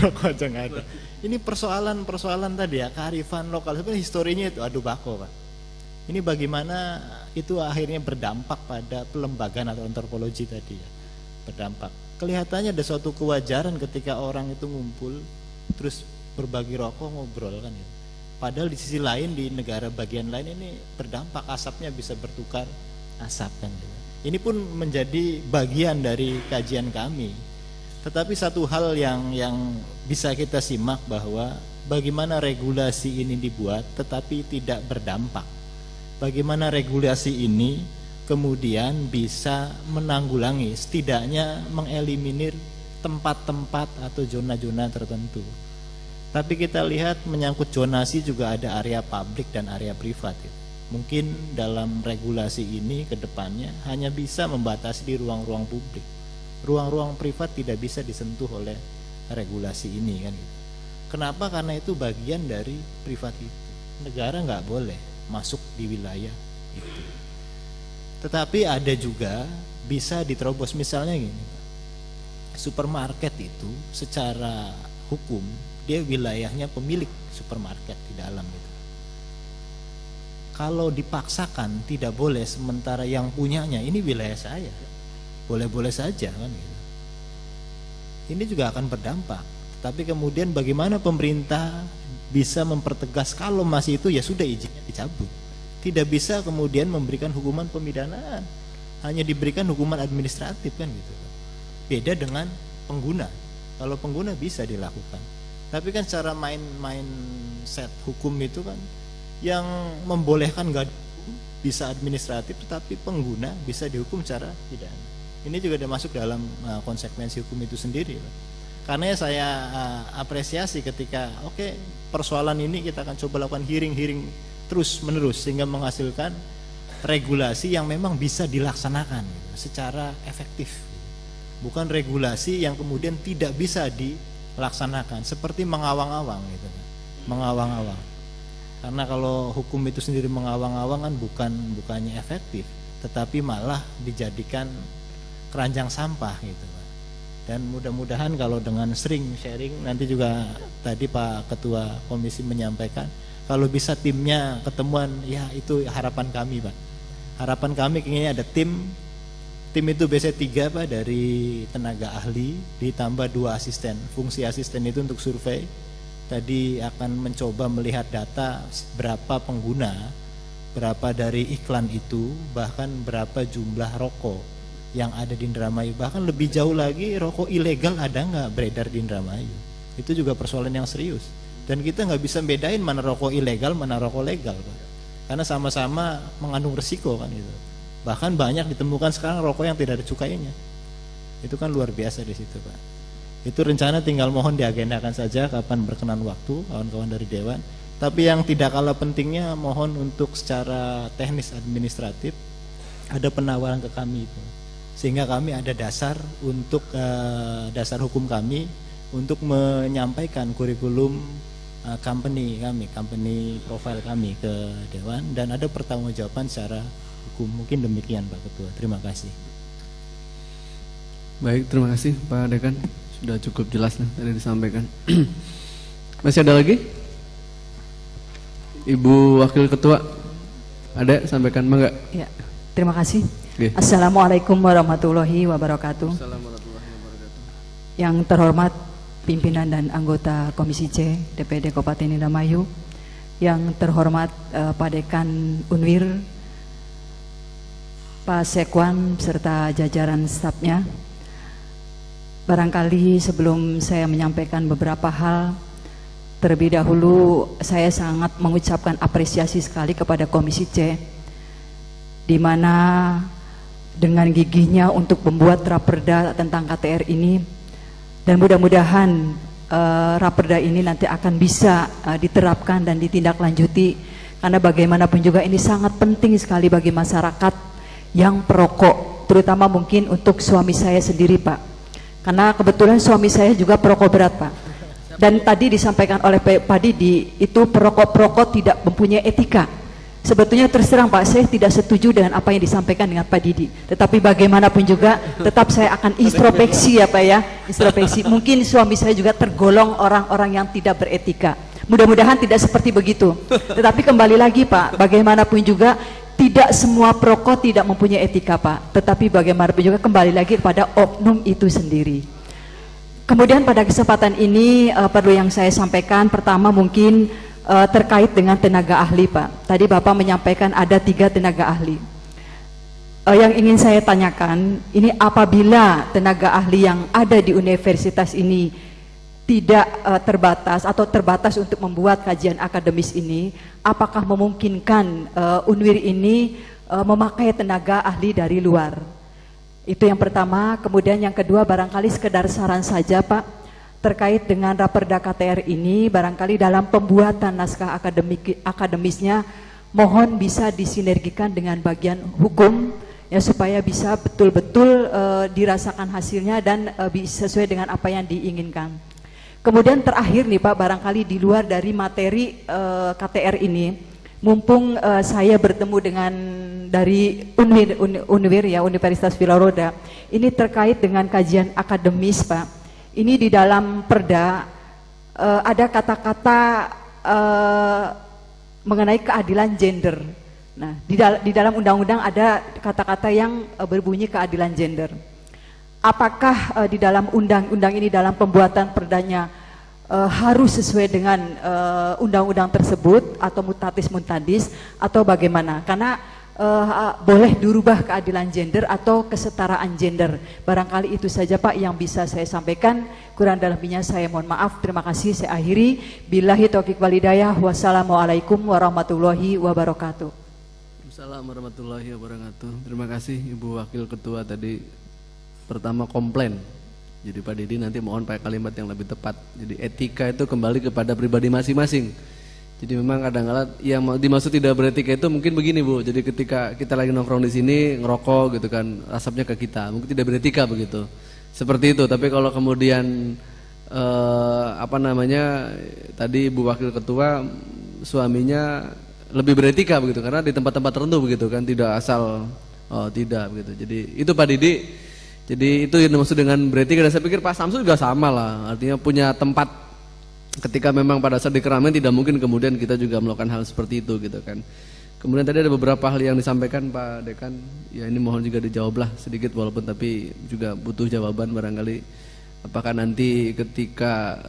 Rokok aja nggak ada. Ini persoalan tadi ya, kearifan lokal. Sebenarnya historinya itu adu bako Pak. Ini bagaimana itu akhirnya berdampak pada pelembagaan atau antropologi tadi ya, berdampak. Kelihatannya ada suatu kewajaran ketika orang itu ngumpul terus berbagi rokok, ngobrol kan ya. Padahal di sisi lain, di negara bagian lain ini berdampak, asapnya bisa bertukar asap kan ya. Ini pun menjadi bagian dari kajian kami. Tetapi satu hal yang bisa kita simak bahwa bagaimana regulasi ini dibuat tetapi tidak berdampak. Bagaimana regulasi ini kemudian bisa menanggulangi, setidaknya mengeliminir tempat-tempat atau zona-zona tertentu. Tapi kita lihat menyangkut zonasi juga ada area publik dan area privat. Mungkin dalam regulasi ini ke depannya hanya bisa membatasi di ruang-ruang publik. Ruang-ruang privat tidak bisa disentuh oleh regulasi ini kan. Kenapa? Karena itu bagian dari privat itu. Negara nggak boleh masuk di wilayah itu. Tetapi ada juga bisa diterobos, misalnya gini, supermarket itu secara hukum dia wilayahnya pemilik supermarket di dalam itu. Kalau dipaksakan tidak boleh, sementara yang punyanya ini wilayah saya, boleh-boleh saja kan gitu. Ini juga akan berdampak. Tapi kemudian bagaimana pemerintah bisa mempertegas kalau masih itu ya sudah izinnya dicabut. Tidak bisa kemudian memberikan hukuman pemidanaan, hanya diberikan hukuman administratif kan gitu. Beda dengan pengguna. Kalau pengguna bisa dilakukan. Tapi kan cara main set hukum itu kan yang membolehkan nggak bisa administratif, tetapi pengguna bisa dihukum secara pidana. Ini juga ada masuk dalam konsekuensi hukum itu sendiri. Karena saya apresiasi ketika persoalan ini kita akan coba lakukan hearing terus menerus sehingga menghasilkan regulasi yang memang bisa dilaksanakan secara efektif. Bukan regulasi yang kemudian tidak bisa dilaksanakan seperti mengawang-awang gitu. Mengawang-awang. Karena kalau hukum itu sendiri mengawang-awang kan bukannya efektif, tetapi malah dijadikan keranjang sampah gitu. Dan mudah-mudahan kalau dengan sering sharing, nanti juga tadi Pak Ketua Komisi menyampaikan, kalau bisa timnya ketemuan, ya itu harapan kami Pak. Harapan kami kayaknya ada tim itu biasanya 3 Pak, dari tenaga ahli ditambah 2 asisten. Fungsi asisten itu untuk survei. Tadi akan mencoba melihat data berapa pengguna, berapa dari iklan itu, bahkan berapa jumlah rokok yang ada di Indramayu, bahkan lebih jauh lagi rokok ilegal ada nggak beredar di Indramayu. Itu juga persoalan yang serius. Dan kita nggak bisa bedain mana rokok ilegal, mana rokok legal Pak. Karena sama-sama mengandung resiko kan itu. Bahkan banyak ditemukan sekarang rokok yang tidak ada cukainya. Itu kan luar biasa di situ Pak. Itu rencana tinggal mohon diagendakan saja kapan berkenan waktu kawan-kawan dari Dewan. Tapi yang tidak kalah pentingnya mohon untuk secara teknis administratif ada penawaran ke kami itu. Sehingga kami ada dasar untuk dasar hukum kami untuk menyampaikan kurikulum company profile kami ke Dewan, dan ada pertanggungjawaban secara hukum. Mungkin demikian Pak Ketua. Terima kasih. Baik, terima kasih Pak Dekan, sudah cukup jelas lah tadi disampaikan. Masih ada lagi? Ibu Wakil Ketua, ada sampaikan Mbak? Ya, terima kasih. Okay. Assalamualaikum warahmatullahi wabarakatuh. Yang terhormat pimpinan dan anggota Komisi C DPD Kabupaten Indramayu, yang terhormat Pak Dekan Unwir, Pak Sekwan serta jajaran stafnya. Barangkali sebelum saya menyampaikan beberapa hal, terlebih dahulu saya sangat mengucapkan apresiasi sekali kepada Komisi C, di mana dengan gigihnya untuk membuat raperda tentang KTR ini, dan mudah-mudahan raperda ini nanti akan bisa diterapkan dan ditindaklanjuti, karena bagaimanapun juga ini sangat penting sekali bagi masyarakat yang perokok, terutama mungkin untuk suami saya sendiri Pak, karena kebetulan suami saya juga perokok berat Pak. Dan tadi disampaikan oleh Pak Didi, itu perokok-perokok tidak mempunyai etika. Sebetulnya terus terang Pak, saya tidak setuju dengan apa yang disampaikan dengan Pak Didi. Tetapi bagaimanapun juga, tetap saya akan introspeksi ya Pak ya, introspeksi. Mungkin suami saya juga tergolong orang-orang yang tidak beretika. Mudah-mudahan tidak seperti begitu. Tetapi kembali lagi Pak, bagaimanapun juga, tidak semua perokok tidak mempunyai etika Pak. Tetapi bagaimanapun juga kembali lagi kepada oknum itu sendiri. Kemudian pada kesempatan ini perlu yang saya sampaikan, pertama mungkin terkait dengan tenaga ahli Pak. Tadi Bapak menyampaikan ada 3 tenaga ahli. Yang ingin saya tanyakan, ini apabila tenaga ahli yang ada di universitas ini tidak terbatas atau terbatas untuk membuat kajian akademis ini, apakah memungkinkan Unwir ini memakai tenaga ahli dari luar? Itu yang pertama. Kemudian yang kedua, barangkali sekedar saran saja Pak, terkait dengan Raperda KTR ini, barangkali dalam pembuatan naskah akademisnya mohon bisa disinergikan dengan bagian hukum ya, supaya bisa betul-betul dirasakan hasilnya dan bisa sesuai dengan apa yang diinginkan. Kemudian terakhir nih Pak, barangkali di luar dari materi KTR ini, mumpung saya bertemu dengan dari Unwir ya, Universitas Vilaroda, ini terkait dengan kajian akademis Pak. Ini di dalam perda ada kata-kata mengenai keadilan gender. Nah, di dalam undang-undang ada kata-kata yang berbunyi keadilan gender. Apakah di dalam undang-undang ini, dalam pembuatan perdanya harus sesuai dengan undang-undang tersebut atau mutatis mutandis atau bagaimana? Karena boleh dirubah keadilan gender atau kesetaraan gender. Barangkali itu saja Pak yang bisa saya sampaikan. Kurang dan lebihnya saya mohon maaf. Terima kasih. Saya akhiri. Billahi taufiq wal hidayah. Wassalamualaikum warahmatullahi wabarakatuh. Assalamualaikum warahmatullahi wabarakatuh. Terima kasih Ibu Wakil Ketua tadi. Pertama komplain. Jadi Pak Didi nanti mohon pakai kalimat yang lebih tepat. Jadi etika itu kembali kepada pribadi masing-masing. Jadi memang kadang-kadang yang dimaksud tidak beretika itu mungkin begini Bu. Jadi ketika kita lagi nongkrong di sini ngerokok gitu kan, asapnya ke kita, mungkin tidak beretika begitu. Seperti itu. Tapi kalau kemudian tadi Ibu Wakil Ketua suaminya lebih beretika begitu, karena di tempat-tempat tertentu begitu kan, tidak asal tidak begitu. Jadi itu Pak Didi. Jadi itu yang dimaksud dengan beretika, dan saya pikir Pak Samsul juga sama lah. Artinya punya tempat. Ketika memang pada saat di keramaian tidak mungkin kemudian kita juga melakukan hal seperti itu gitu kan. Kemudian tadi ada beberapa hal yang disampaikan Pak Dekan, ya ini mohon juga dijawablah sedikit walaupun tapi juga butuh jawaban barangkali. Apakah nanti ketika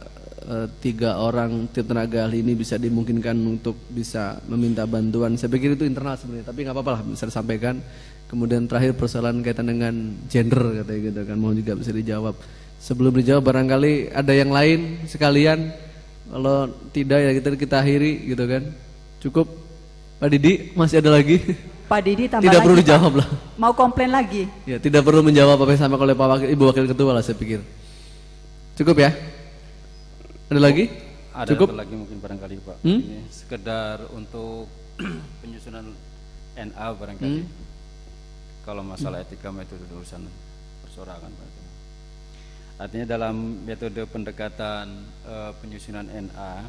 3 orang tenaga ahli ini bisa dimungkinkan untuk bisa meminta bantuan? Saya pikir itu internal sebenarnya, tapi nggak apa-apa lah bisa disampaikan. Kemudian terakhir persoalan kaitan dengan gender katanya gitu kan, mohon juga bisa dijawab. Sebelum dijawab barangkali ada yang lain sekalian. Kalau tidak ya kita akhiri gitu kan. Cukup. Pak Didi masih ada lagi? Pak Didi tambah tidak lagi, perlu dijawab lah. Mau komplain lagi? Ya, tidak perlu menjawab apa yang disampaikan oleh Ibu Wakil Ketua lah saya pikir. Cukup ya? Ada lagi? Ada cukup lagi mungkin barangkali Pak. Ini sekedar untuk penyusunan NA barangkali. Kalau masalah etika metode urusan persorangan Pak. Artinya dalam metode pendekatan penyusunan NA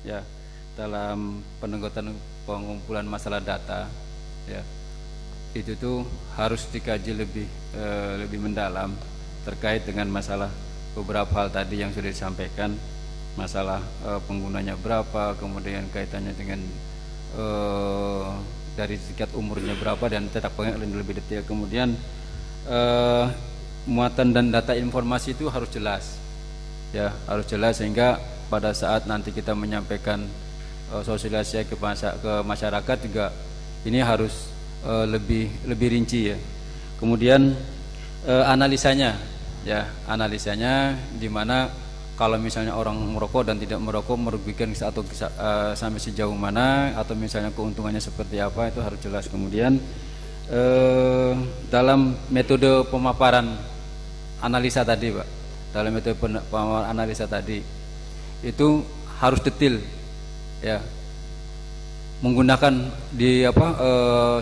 ya, dalam pengumpulan masalah data ya, itu tuh harus dikaji lebih mendalam terkait dengan masalah beberapa hal tadi yang sudah disampaikan, masalah penggunanya berapa, kemudian kaitannya dengan dari tingkat umurnya berapa dan tetap lebih detail, kemudian muatan dan data informasi itu harus jelas ya, harus jelas sehingga pada saat nanti kita menyampaikan sosialisasi ke masyarakat juga ini harus lebih rinci ya. Kemudian analisanya ya, analisanya di mana kalau misalnya orang merokok dan tidak merokok merugikan atau sampai sejauh mana, atau misalnya keuntungannya seperti apa, itu harus jelas. Kemudian dalam metode pemaparan analisa tadi Pak, dalam metode pemaparan analisa tadi itu harus detail ya, menggunakan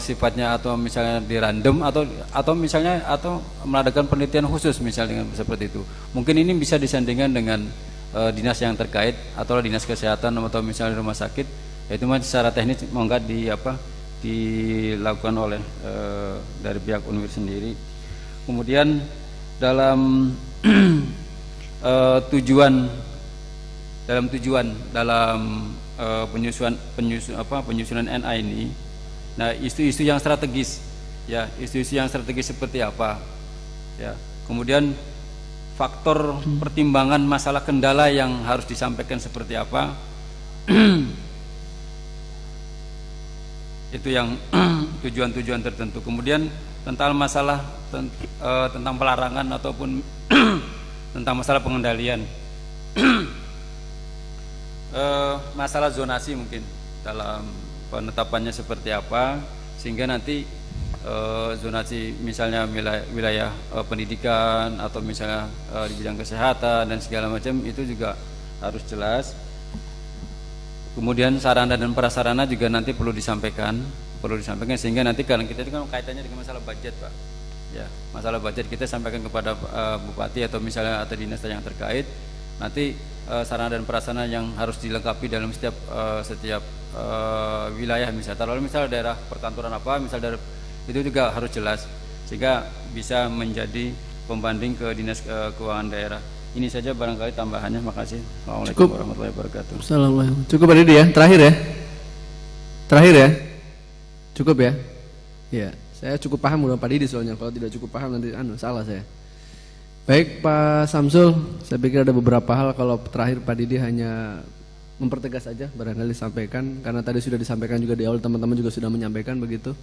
sifatnya atau misalnya di random atau misalnya mengadakan penelitian khusus misalnya dengan seperti itu. Mungkin ini bisa disandingkan dengan dinas yang terkait atau dinas kesehatan atau misalnya rumah sakit, itu secara teknis monggo dilakukan oleh dari pihak Unwir sendiri. Kemudian dalam tujuan penyusunan NA ini, nah isu-isu yang strategis, ya isu-isu yang strategis seperti apa, ya kemudian faktor pertimbangan masalah kendala yang harus disampaikan seperti apa. Itu yang tujuan-tujuan tertentu. Kemudian tentang masalah tentang pelarangan ataupun tentang masalah pengendalian, masalah zonasi mungkin dalam penetapannya seperti apa, sehingga nanti zonasi misalnya wilayah pendidikan atau misalnya di bidang kesehatan dan segala macam itu juga harus jelas. Kemudian sarana dan prasarana juga nanti perlu disampaikan sehingga nanti kalau kita itu kan kaitannya dengan masalah budget, Pak. Ya, masalah budget kita sampaikan kepada bupati atau misalnya atau dinas yang terkait. Nanti sarana dan prasarana yang harus dilengkapi dalam setiap wilayah, misalnya daerah perkantoran apa, misalnya itu juga harus jelas sehingga bisa menjadi pembanding ke dinas keuangan daerah. Ini saja barangkali tambahannya. Makasih. Assalamualaikum warahmatullahi wabarakatuh. Assalamualaikum. Cukup Pak Didi ya? Terakhir ya? Cukup ya? Iya, saya cukup paham dengan Pak Didi soalnya. Kalau tidak cukup paham nanti salah saya. Baik Pak Samsul, saya pikir ada beberapa hal. Kalau terakhir Pak Didi hanya mempertegas saja, barangkali disampaikan. Karena tadi sudah disampaikan juga di awal, teman-teman juga sudah menyampaikan begitu.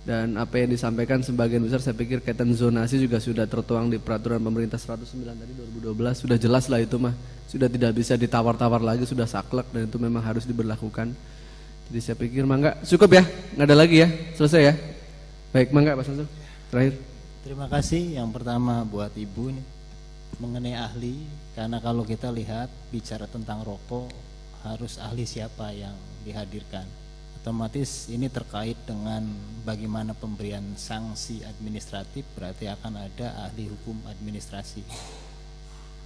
Dan apa yang disampaikan sebagian besar saya pikir kaitan zonasi juga sudah tertuang di peraturan pemerintah 109 tadi 2012, sudah jelas lah itu mah, sudah tidak bisa ditawar-tawar lagi, sudah saklek dan itu memang harus diberlakukan. Jadi saya pikir mangga cukup ya, nggak ada lagi ya, selesai ya. Baik mangga Pak Samsul, terakhir. Terima kasih yang pertama buat Ibu nih mengenai ahli, karena kalau kita lihat bicara tentang rokok harus ahli siapa yang dihadirkan. Otomatis ini terkait dengan bagaimana pemberian sanksi administratif, berarti akan ada ahli hukum administrasi.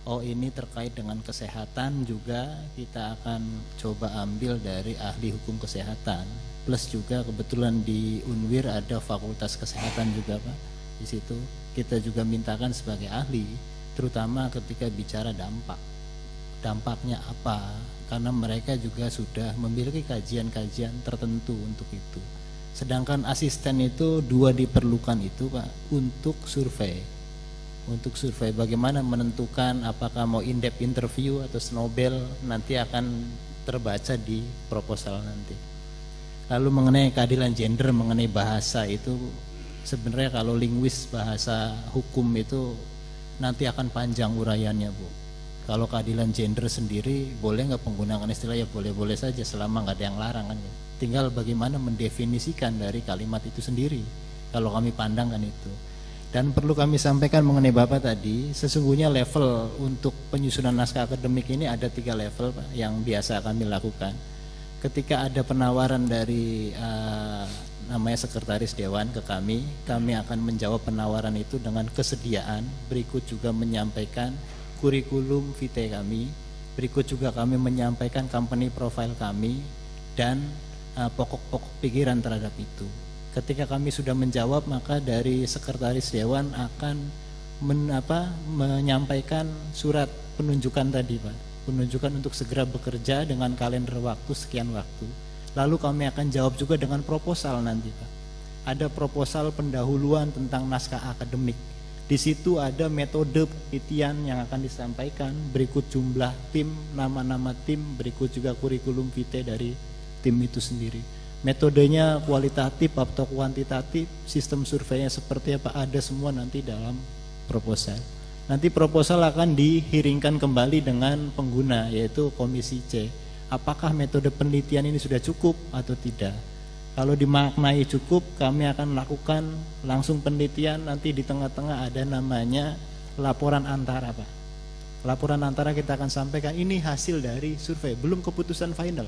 Oh ini terkait dengan kesehatan juga kita akan coba ambil dari ahli hukum kesehatan. Plus juga kebetulan di Unwir ada fakultas kesehatan juga Pak. Di situ kita juga mintakan sebagai ahli, terutama ketika bicara dampak. Dampaknya apa? Karena mereka juga sudah memiliki kajian-kajian tertentu untuk itu. Sedangkan asisten itu dua diperlukan itu Pak untuk survei. Untuk survei bagaimana menentukan apakah mau in-depth interview atau snobel nanti akan terbaca di proposal nanti. Lalu mengenai keadilan gender, mengenai bahasa itu sebenarnya kalau linguis bahasa hukum itu nanti akan panjang uraiannya Bu. Kalau keadilan gender sendiri boleh nggak penggunaan istilah, ya boleh-boleh saja selama nggak ada yang larang kan ya. Tinggal bagaimana mendefinisikan dari kalimat itu sendiri kalau kami pandang kan itu. Dan perlu kami sampaikan mengenai Bapak tadi, sesungguhnya level untuk penyusunan naskah akademik ini ada 3 level Pak yang biasa kami lakukan. Ketika ada penawaran dari namanya sekretaris dewan ke kami akan menjawab penawaran itu dengan kesediaan, berikut juga menyampaikan kurikulum vitae kami, berikut juga kami menyampaikan company profile kami dan pokok-pokok pikiran terhadap itu. Ketika kami sudah menjawab, maka dari sekretaris dewan akan menyampaikan surat penunjukan tadi Pak, penunjukan untuk segera bekerja dengan kalender waktu sekian waktu. Lalu kami akan jawab juga dengan proposal nanti Pak. Ada proposal pendahuluan tentang naskah akademik. Di situ ada metode penelitian yang akan disampaikan, berikut jumlah tim, nama-nama tim, berikut juga kurikulum vitae dari tim itu sendiri. Metodenya kualitatif atau kuantitatif, sistem surveinya seperti apa, ada semua nanti dalam proposal. Nanti proposal akan dihiringkan kembali dengan pengguna, yaitu Komisi C. Apakah metode penelitian ini sudah cukup atau tidak? Kalau dimaknai cukup, kami akan melakukan langsung penelitian. Nanti di tengah-tengah ada namanya laporan antara Pak. Laporan antara kita akan sampaikan ini hasil dari survei, belum keputusan final.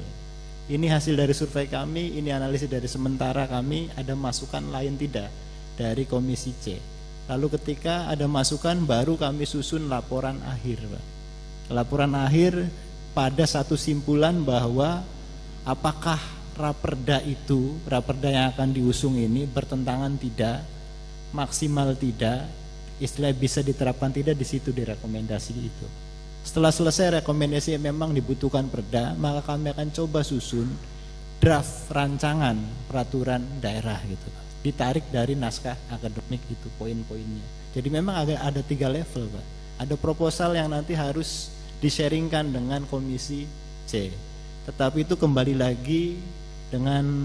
Ini hasil dari survei kami, ini analisis dari sementara kami, ada masukan lain tidak dari Komisi C. Lalu ketika ada masukan baru kami susun laporan akhir Pak. Laporan akhir pada satu simpulan bahwa apakah raperda yang akan diusung ini bertentangan tidak, maksimal tidak, istilah bisa diterapkan tidak, di situ direkomendasi itu. Setelah selesai rekomendasi yang memang dibutuhkan perda, maka kami akan coba susun draft rancangan peraturan daerah gitu, ditarik dari naskah akademik itu poin-poinnya. Jadi memang ada 3 level, Pak. Ada proposal yang nanti harus di-sharingkan dengan Komisi C. Tetapi itu kembali lagi dengan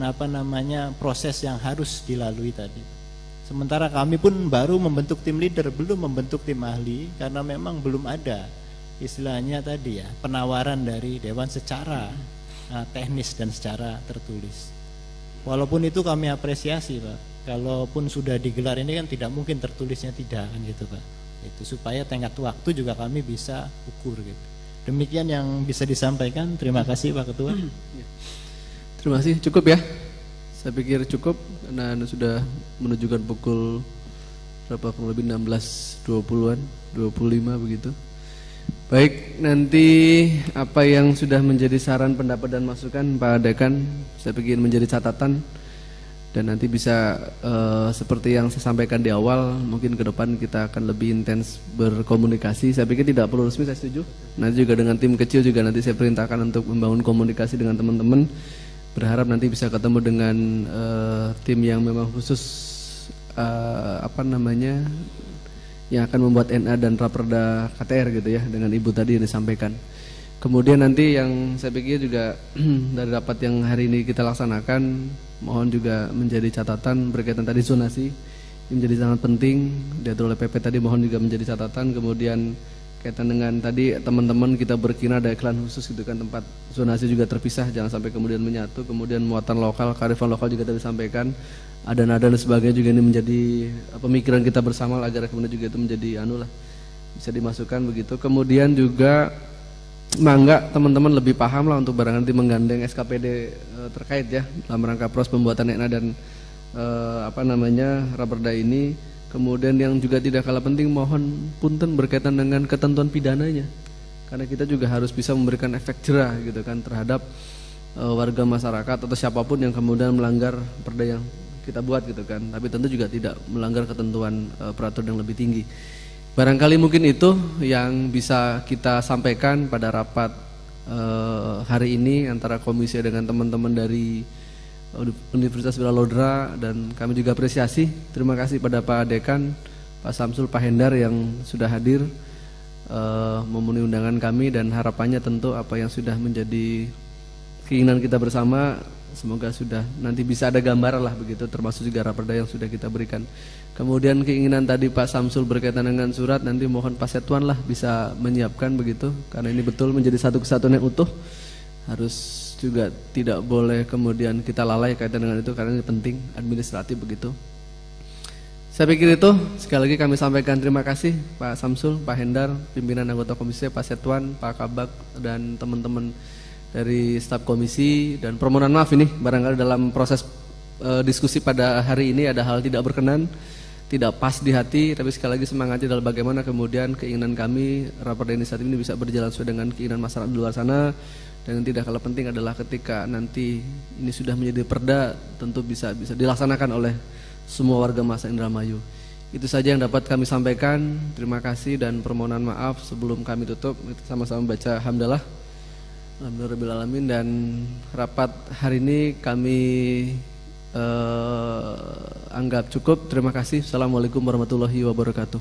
proses yang harus dilalui tadi. Sementara kami pun baru membentuk tim leader, belum membentuk tim ahli, karena memang belum ada istilahnya tadi ya, penawaran dari Dewan secara teknis dan secara tertulis. Walaupun itu kami apresiasi, Pak. Kalaupun sudah digelar ini kan tidak mungkin tertulisnya tidak kan gitu, Pak. Itu supaya tenggat waktu juga kami bisa ukur gitu. Demikian yang bisa disampaikan. Terima kasih Pak Ketua. Terima kasih, cukup ya. Saya pikir cukup karena sudah menunjukkan pukul berapa, kurang lebih 16.20-an, 25 begitu. Baik, nanti apa yang sudah menjadi saran, pendapat dan masukan Pak Dekan saya pikir menjadi catatan, dan nanti bisa seperti yang saya sampaikan di awal, mungkin ke depan kita akan lebih intens berkomunikasi. Saya pikir tidak perlu resmi, saya setuju. Nanti juga dengan tim kecil juga nanti saya perintahkan untuk membangun komunikasi dengan teman-teman. Berharap nanti bisa ketemu dengan tim yang memang khusus yang akan membuat NA dan Raperda KTR gitu ya, dengan Ibu tadi yang disampaikan. Kemudian nanti yang saya pikir juga dari rapat yang hari ini kita laksanakan, mohon juga menjadi catatan berkaitan tadi zonasi, ini menjadi sangat penting diatur oleh PP tadi, mohon juga menjadi catatan. Kemudian kaitan dengan tadi teman-teman kita berkira ada iklan khusus gitu kan, tempat zonasi juga terpisah, jangan sampai kemudian menyatu. Kemudian muatan lokal, kearifan lokal juga tadi disampaikan, ada nada dan sebagainya juga, ini menjadi pemikiran kita bersama agar kemudian juga itu menjadi bisa dimasukkan begitu. Kemudian juga mangga teman-teman lebih paham lah untuk barangkali menggandeng SKPD terkait ya dalam rangka proses pembuatan NA dan Raperda ini. Kemudian yang juga tidak kalah penting, mohon punten berkaitan dengan ketentuan pidananya, karena kita juga harus bisa memberikan efek jerah gitu kan terhadap warga masyarakat atau siapapun yang kemudian melanggar perda yang kita buat gitu kan, tapi tentu juga tidak melanggar ketentuan peraturan yang lebih tinggi. Barangkali mungkin itu yang bisa kita sampaikan pada rapat hari ini antara komisi dengan teman-teman dari Universitas Wilalodra, dan kami juga apresiasi. Terima kasih pada Pak Dekan, Pak Samsul, Pak Hendar yang sudah hadir memenuhi undangan kami, dan harapannya tentu apa yang sudah menjadi keinginan kita bersama semoga sudah nanti bisa ada gambaran lah begitu, termasuk juga Raperda yang sudah kita berikan. Kemudian keinginan tadi Pak Samsul berkaitan dengan surat, nanti mohon Pak Setuan lah bisa menyiapkan begitu, karena ini betul menjadi satu kesatuan yang utuh, harus juga tidak boleh kemudian kita lalai kaitan dengan itu, karena ini penting administratif begitu. Saya pikir itu. Sekali lagi kami sampaikan terima kasih Pak Samsul, Pak Hendar, pimpinan anggota komisi, Pak Setuan, Pak Kabak, dan teman-teman dari staf komisi. Dan permohonan maaf ini barangkali dalam proses diskusi pada hari ini ada hal tidak berkenan, tidak pas di hati, tapi sekali lagi semangatnya adalah bagaimana kemudian keinginan kami Raperda inisiatif ini bisa berjalan sesuai dengan keinginan masyarakat di luar sana. Dan yang tidak kalah penting adalah ketika nanti ini sudah menjadi perda, tentu bisa dilaksanakan oleh semua warga masyarakat Indramayu. Itu saja yang dapat kami sampaikan. Terima kasih dan permohonan maaf. Sebelum kami tutup, kita sama-sama baca hamdalah. Alhamdulillahirrahmanirrahim. Dan rapat hari ini kami anggap cukup. Terima kasih. Assalamualaikum warahmatullahi wabarakatuh.